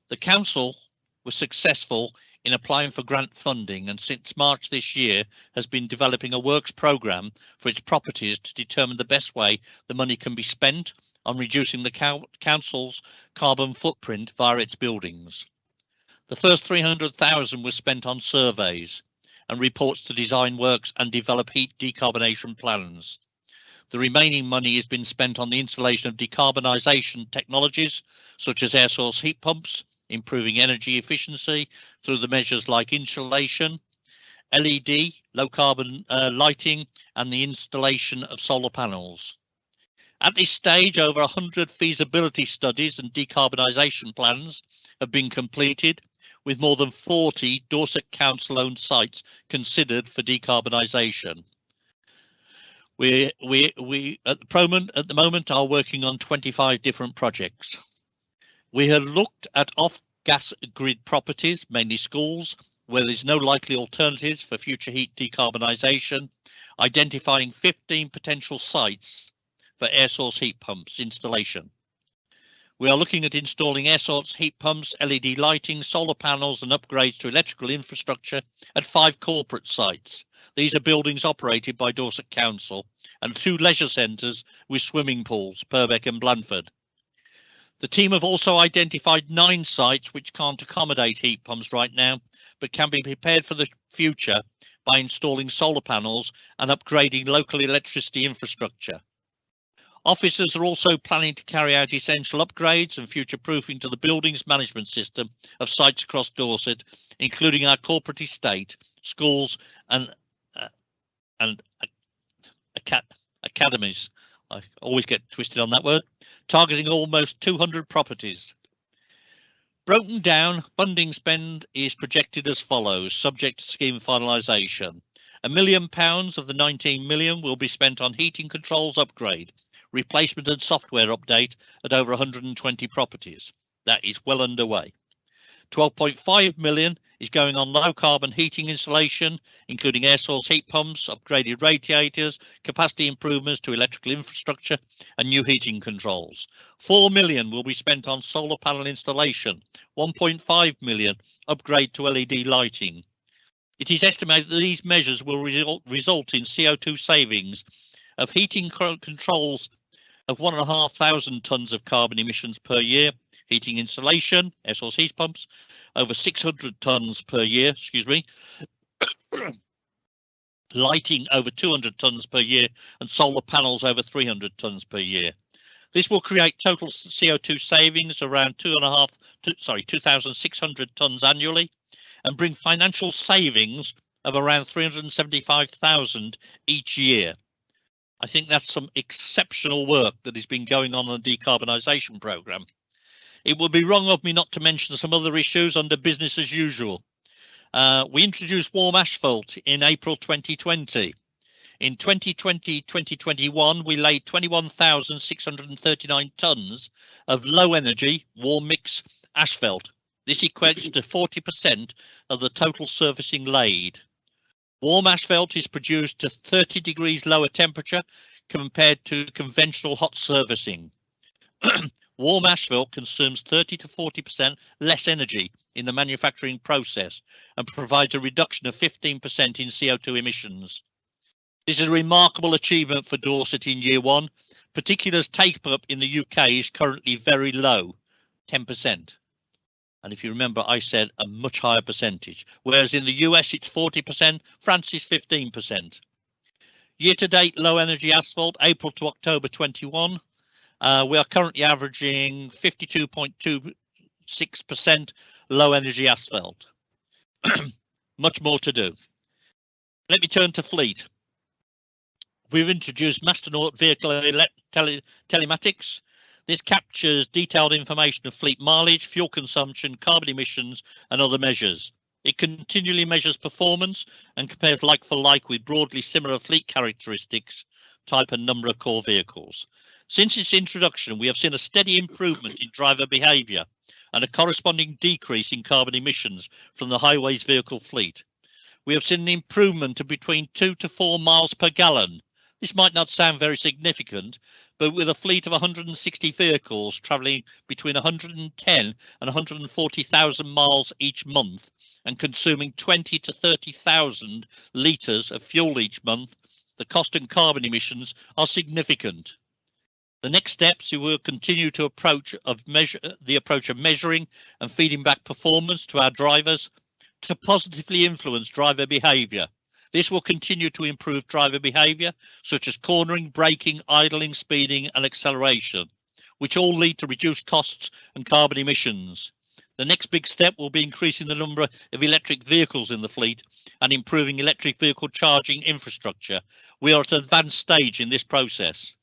The Council was successful in applying for grant funding, and since March this year has been developing a works programme for its properties to determine the best way the money can be spent on reducing the Council's carbon footprint via its buildings. The first 300,000 was spent on surveys and reports to design works and develop heat decarbonisation plans. The remaining money has been spent on the installation of decarbonisation technologies such as air source heat pumps, improving energy efficiency through the measures like insulation, LED, low carbon lighting, and the installation of solar panels. At this stage, over 100 feasibility studies and decarbonisation plans have been completed, with more than 40 Dorset Council-owned sites considered for decarbonisation. We at the moment are working on 25 different projects. We have looked at off-gas grid properties, mainly schools, where there's no likely alternatives for future heat decarbonisation, identifying 15 potential sites for air source heat pumps installation. We are looking at installing air source heat pumps, LED lighting, solar panels and upgrades to electrical infrastructure at 5 corporate sites. These are buildings operated by Dorset Council and 2 leisure centres with swimming pools, Purbeck and Blandford. The team have also identified 9 sites which can't accommodate heat pumps right now, but can be prepared for the future by installing solar panels and upgrading local electricity infrastructure. Officers are also planning to carry out essential upgrades and future proofing to the buildings management system of sites across Dorset, including our corporate estate, schools and academies. I always get twisted on that word, targeting almost 200 properties. Broken down, funding spend is projected as follows, subject to scheme finalisation. £1 million of the 19 million will be spent on heating controls upgrade, replacement and software update at over 120 properties. That is well underway. 12.5 million is going on low carbon heating installation, including air source heat pumps, upgraded radiators, capacity improvements to electrical infrastructure and new heating controls. 4 million will be spent on solar panel installation, 1.5 million upgrade to LED lighting. It is estimated that these measures will result in CO2 savings of heating controls of 1,500 tonnes of carbon emissions per year, heating installation, air source heat pumps, over 600 tonnes per year, lighting over 200 tonnes per year, and solar panels over 300 tonnes per year. This will create total CO2 savings around 2,600 tonnes annually and bring financial savings of around 375,000 each year. I think that's some exceptional work that has been going on the decarbonisation programme. It would be wrong of me not to mention some other issues under business as usual. We introduced warm asphalt in April 2020. In 2020-2021, we laid 21,639 tonnes of low energy warm mix asphalt. This equates to 40% of the total surfacing laid. Warm asphalt is produced to 30 degrees lower temperature compared to conventional hot surfacing. Warm asphalt consumes 30 to 40% less energy in the manufacturing process and provides a reduction of 15% in CO2 emissions. This is a remarkable achievement for Dorset in year one, particularly as take-up in the UK is currently very low, 10%. And if you remember, I said a much higher percentage, whereas in the US it's 40%, France is 15%. Year-to-date low energy asphalt, April to October 21, we are currently averaging 52.26% low energy asphalt. Much more to do. Let me turn to fleet. We've introduced Masternaut vehicle telematics. This captures detailed information of fleet mileage, fuel consumption, carbon emissions and other measures. It continually measures performance and compares like for like with broadly similar fleet characteristics, type and number of core vehicles. Since its introduction, we have seen a steady improvement in driver behaviour and a corresponding decrease in carbon emissions from the highways vehicle fleet. We have seen an improvement of between 2 to 4 miles per gallon. This might not sound very significant, but with a fleet of 160 vehicles travelling between 110 and 140,000 miles each month and consuming 20 to 30,000 litres of fuel each month, the cost and carbon emissions are significant. The next steps we will continue to approach of measuring and feeding back performance to our drivers to positively influence driver behaviour. This will continue to improve driver behaviour, such as cornering, braking, idling, speeding and acceleration, which all lead to reduced costs and carbon emissions. The next big step will be increasing the number of electric vehicles in the fleet and improving electric vehicle charging infrastructure. We are at an advanced stage in this process.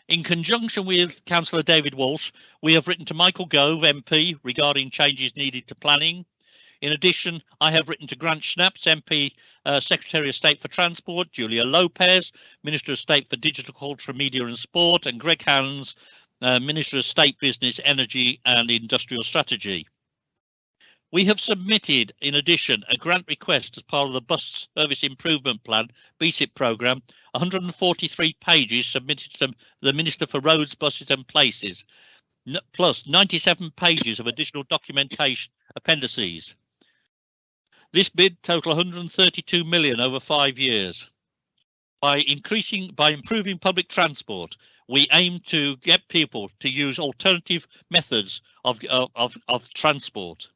In conjunction with Councillor David Walsh, we have written to Michael Gove, MP, regarding changes needed to planning. In addition, I have written to Grant Shnaps, MP, Secretary of State for Transport, Julia Lopez, Minister of State for Digital Culture, Media and Sport, and Greg Hands, Minister of State Business, Energy and Industrial Strategy. We have submitted, in addition, a grant request as part of the Bus Service Improvement Plan, BSIP programme, 143 pages submitted to the Minister for Roads, Buses and Places, plus 97 pages of additional documentation appendices. This bid total 132 million over 5 years. By improving public transport, we aim to get people to use alternative methods of transport.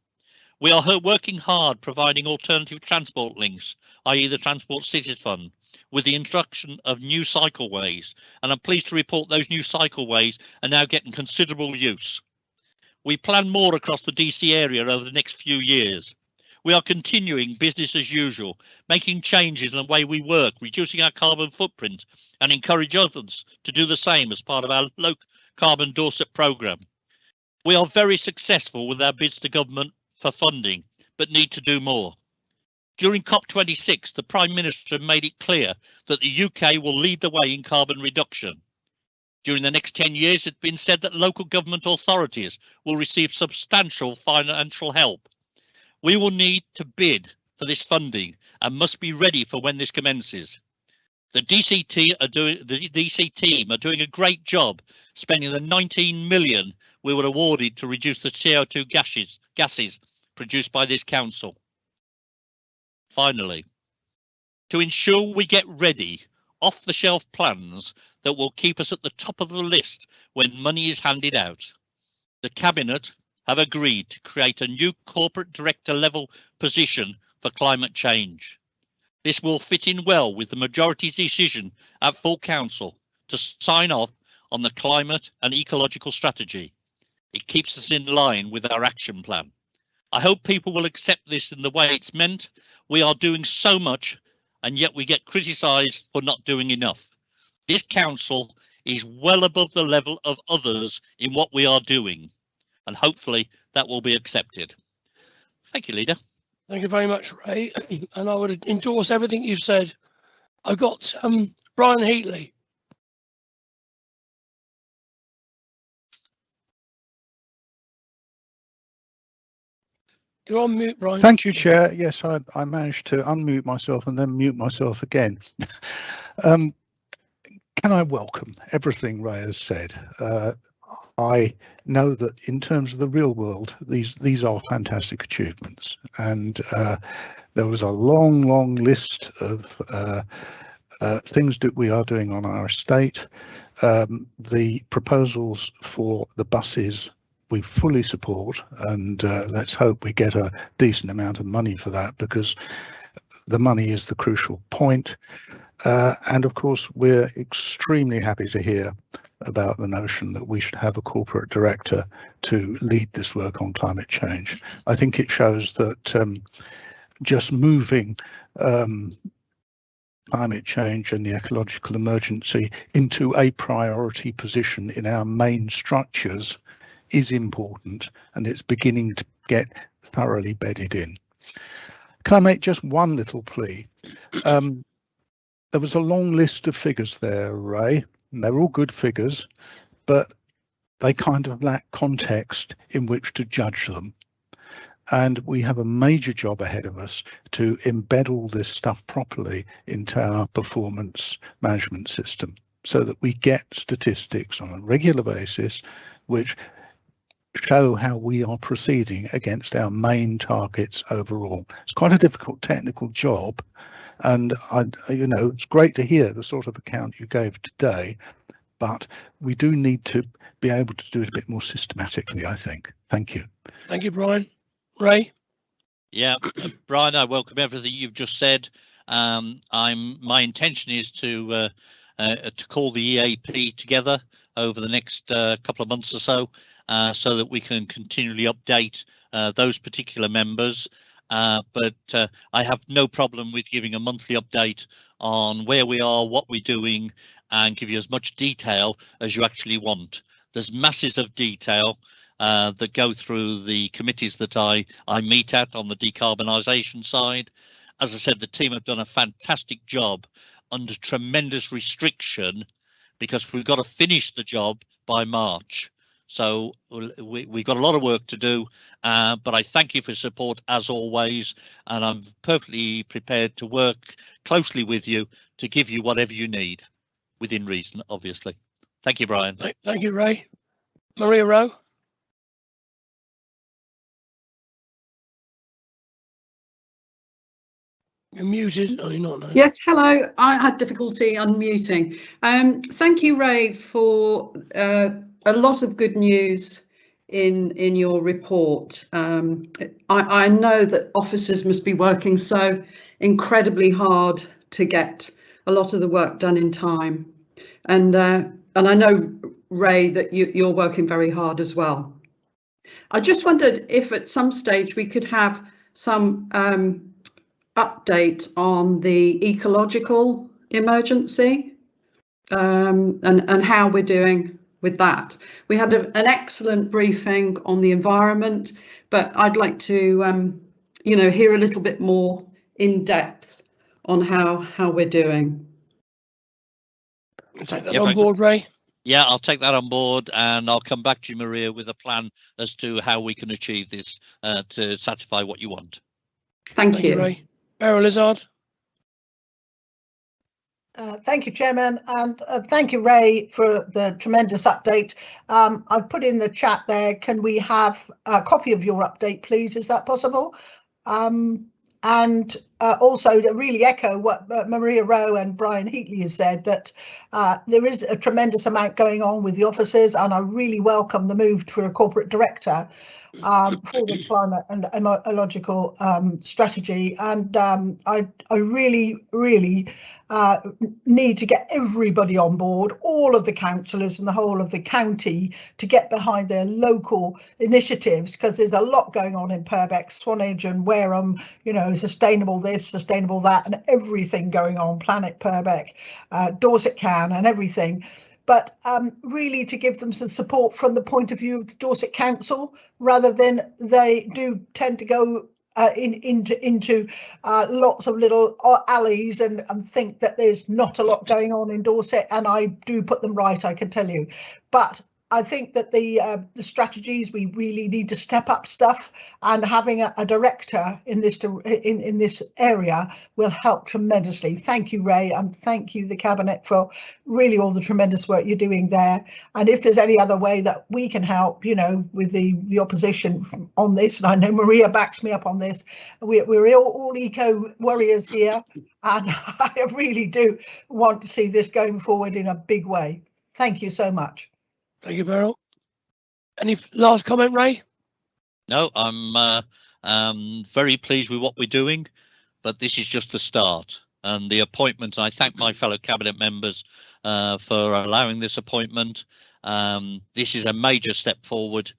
We are working hard providing alternative transport links, i.e. the Transport Cities Fund, with the introduction of new cycleways, and I'm pleased to report those new cycleways are now getting considerable use. We plan more across the DC area over the next few years. We are continuing business as usual, making changes in the way we work, reducing our carbon footprint and encourage others to do the same as part of our low carbon Dorset programme. We are very successful with our bids to government for funding, but need to do more. During COP26, the Prime Minister made it clear that the UK will lead the way in carbon reduction. During the next 10 years, it's been said that local government authorities will receive substantial financial help. We will need to bid for this funding and must be ready for when this commences. The DC team are doing a great job spending the 19 million we were awarded to reduce the CO2 gases produced by this council. Finally, to ensure we get ready, off-the-shelf plans that will keep us at the top of the list when money is handed out, the Cabinet have agreed to create a new corporate director level position for climate change. This will fit in well with the majority's decision at full council to sign off on the climate and ecological strategy. It keeps us in line with our action plan. I hope people will accept this in the way it's meant. We are doing so much, and yet we get criticised for not doing enough. This council is well above the level of others in what we are doing, and hopefully that will be accepted. Thank you, Leader. Thank you very much, Ray. And I would endorse everything you've said. I've got Brian Heatley. You're on mute, Brian. Thank you, Chair. Yes, I managed to unmute myself and then mute myself again. Can I welcome everything Ray has said? I know that in terms of the real world, these are fantastic achievements, and there was a long list of things that we are doing on our estate. The proposals for the buses we fully support, and let's hope we get a decent amount of money for that, because the money is the crucial point. And of course, we're extremely happy to hear about the notion that we should have a corporate director to lead this work on climate change. I think it shows that just moving climate change and the ecological emergency into a priority position in our main structures is important, and it's beginning to get thoroughly bedded in. Can I make just one little plea? There was a long list of figures there, Ray, and they're all good figures, but they kind of lack context in which to judge them. And we have a major job ahead of us to embed all this stuff properly into our performance management system, so that we get statistics on a regular basis which show how we are proceeding against our main targets overall. It's quite a difficult technical job, and it's great to hear the sort of account you gave today, but we do need to be able to do it a bit more systematically, I think. Thank you. Thank you, Brian. Ray? Yeah, Brian, I welcome everything you've just said. My intention is to call the EAP together over the next couple of months or so that we can continually update those particular members. But I have no problem with giving a monthly update on where we are, what we're doing, and give you as much detail as you actually want. There's masses of detail that go through the committees that I meet at on the decarbonisation side. As I said, the team have done a fantastic job under tremendous restriction, because we've got to finish the job by March. So we've got a lot of work to do, but I thank you for support as always, and I'm perfectly prepared to work closely with you to give you whatever you need, within reason, obviously. Thank you, Brian. Thank you, Ray. Maria Rowe? You're muted. Oh, you're not. No. Yes, hello. I had difficulty unmuting. Thank you, Ray, for a lot of good news in your report. I know that officers must be working so incredibly hard to get a lot of the work done in time, and I know, Ray, that you're working very hard as well. I just wondered if at some stage we could have some update on the ecological emergency and how we're doing with that. We had an excellent briefing on the environment, but I'd like to hear a little bit more in depth on how we're doing. Take that on board, Ray. Yeah, I'll take that on board, and I'll come back to you, Maria, with a plan as to how we can achieve this to satisfy what you want. Thank you, Ray. Beryl Izzard. Thank you, Chairman, and thank you, Ray, for the tremendous update. I've put in the chat there, can we have a copy of your update, please? Is that possible? And also to really echo what Maria Rowe and Brian Heatley has said, that there is a tremendous amount going on with the offices, and I really welcome the move for a corporate director for the climate and ecological strategy. And I really need to get everybody on board, all of the councillors and the whole of the county, to get behind their local initiatives, because there's a lot going on in Purbeck, Swanage and Wareham, you know, sustainable this, sustainable that, and everything going on, Planet Purbeck, Dorset Can and everything. But really to give them some support from the point of view of the Dorset Council, rather than they do tend to go into lots of little alleys and think that there's not a lot going on in Dorset, and I do put them right, I can tell you. But I think that the strategies, we really need to step up stuff, and having a director in this in this area will help tremendously. Thank you, Ray, and thank you, the Cabinet, for really all the tremendous work you're doing there. And if there's any other way that we can help, you know, with the opposition on this, and I know Maria backs me up on this, we're all eco warriors here, and I really do want to see this going forward in a big way. Thank you so much. Thank you, Beryl. Any last comment, Ray? No, I'm very pleased with what we're doing, but this is just the start. And the appointment, I thank my fellow Cabinet members for allowing this appointment. This is a major step forward.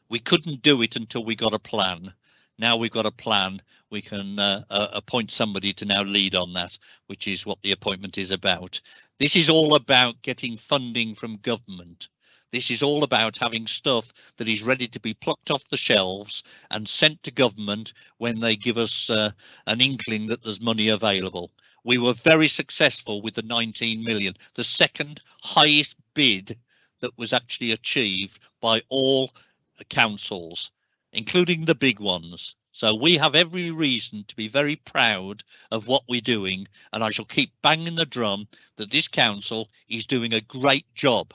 We couldn't do it until we got a plan. Now we've got a plan, we can appoint somebody to now lead on that, which is what the appointment is about. This is all about getting funding from government. This is all about having stuff that is ready to be plucked off the shelves and sent to government when they give us an inkling that there's money available. We were very successful with the 19 million, the second highest bid that was actually achieved by all councils, including the big ones. So we have every reason to be very proud of what we're doing, and I shall keep banging the drum that this council is doing a great job.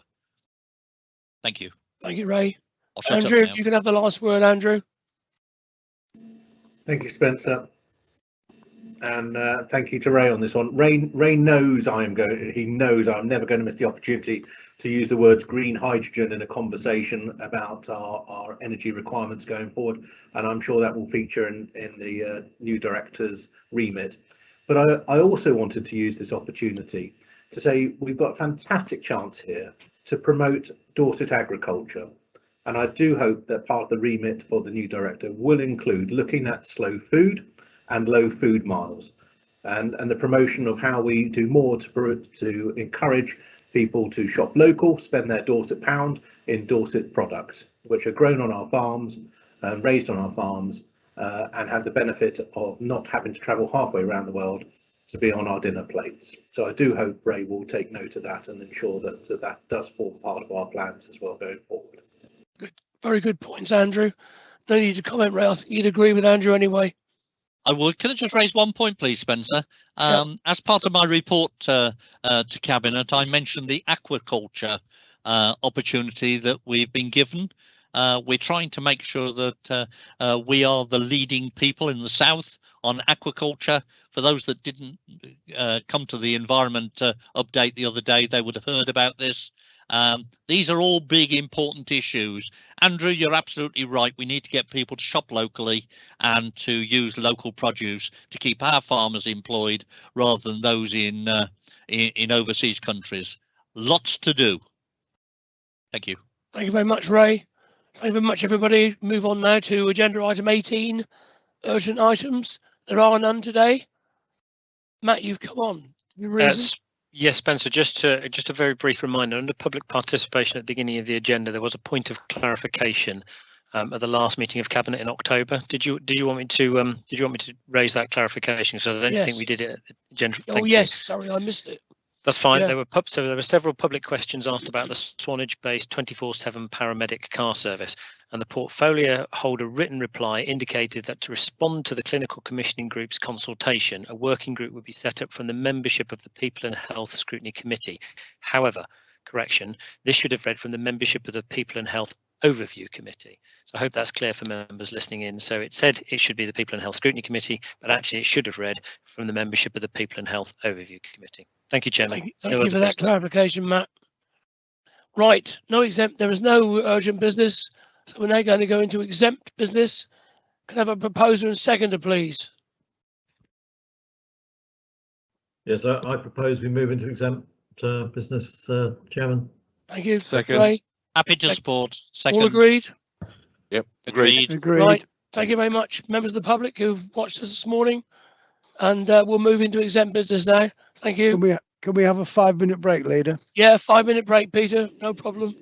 Thank you. Thank you, Ray. I'll shut Andrew, up now. you can have the last word, Andrew. Thank you, Spencer. And thank you to Ray on this one. Ray knows he knows I'm never going to miss the opportunity to use the words green hydrogen in a conversation about our energy requirements going forward, and I'm sure that will feature in the new director's remit. But I also wanted to use this opportunity to say we've got a fantastic chance here to promote Dorset agriculture, and I do hope that part of the remit for the new director will include looking at slow food and low food miles, and the promotion of how we do more to encourage people to shop local, spend their Dorset pound in Dorset products, which are grown on our farms, raised on our farms, and have the benefit of not having to travel halfway around the world to be on our dinner plates. So I do hope Ray will take note of that and ensure that that does form part of our plans as well going forward. Good, very good points, Andrew. No need to comment, Ray. I think you'd agree with Andrew anyway. I would. Can I just raise one point, please, Spencer? As part of my report to Cabinet, I mentioned the aquaculture opportunity that we've been given. We're trying to make sure that we are the leading people in the south on aquaculture. For those that didn't come to the environment update the other day, they would have heard about this. These are all big, important issues. Andrew, you're absolutely right. We need to get people to shop locally and to use local produce to keep our farmers employed rather than those in overseas countries. Lots to do. Thank you. Thank you very much, Ray. Thank you very much, everybody. Move on now to agenda item 18, urgent items. There are none today. Matt, you've come on. Yes, Spencer, just a very brief reminder. Under public participation at the beginning of the agenda, there was a point of clarification at the last meeting of Cabinet in October. Did you want me to raise that clarification? So I don't think we did it at the agenda. Oh yes, sorry, I missed it. That's fine. Yeah. There were several public questions asked about the Swanage-based 24/7 paramedic car service, and the portfolio holder written reply indicated that to respond to the clinical commissioning group's consultation, a working group would be set up from the membership of the People and Health Scrutiny Committee. However, correction, this should have read from the membership of the People and Health Overview Committee. So I hope that's clear for members listening in. So it said it should be the People and Health Scrutiny Committee, but actually it should have read from the membership of the People and Health Overview Committee. Thank you, Chairman. Thank you for that clarification, Matt. Right, no exempt. There is no urgent business. So we're now going to go into exempt business. Can I have a proposer and seconder, please? Yes, I propose we move into exempt business, Chairman. Thank you. Second. Ray? Happy to support. Second. All agreed? Yep. Agreed. Right. Thank you very much, members of the public who've watched us this morning. And we'll move into exempt business now. Thank you. Can we have a 5-minute break, Leader? Yeah, 5-minute break, Peter. No problem.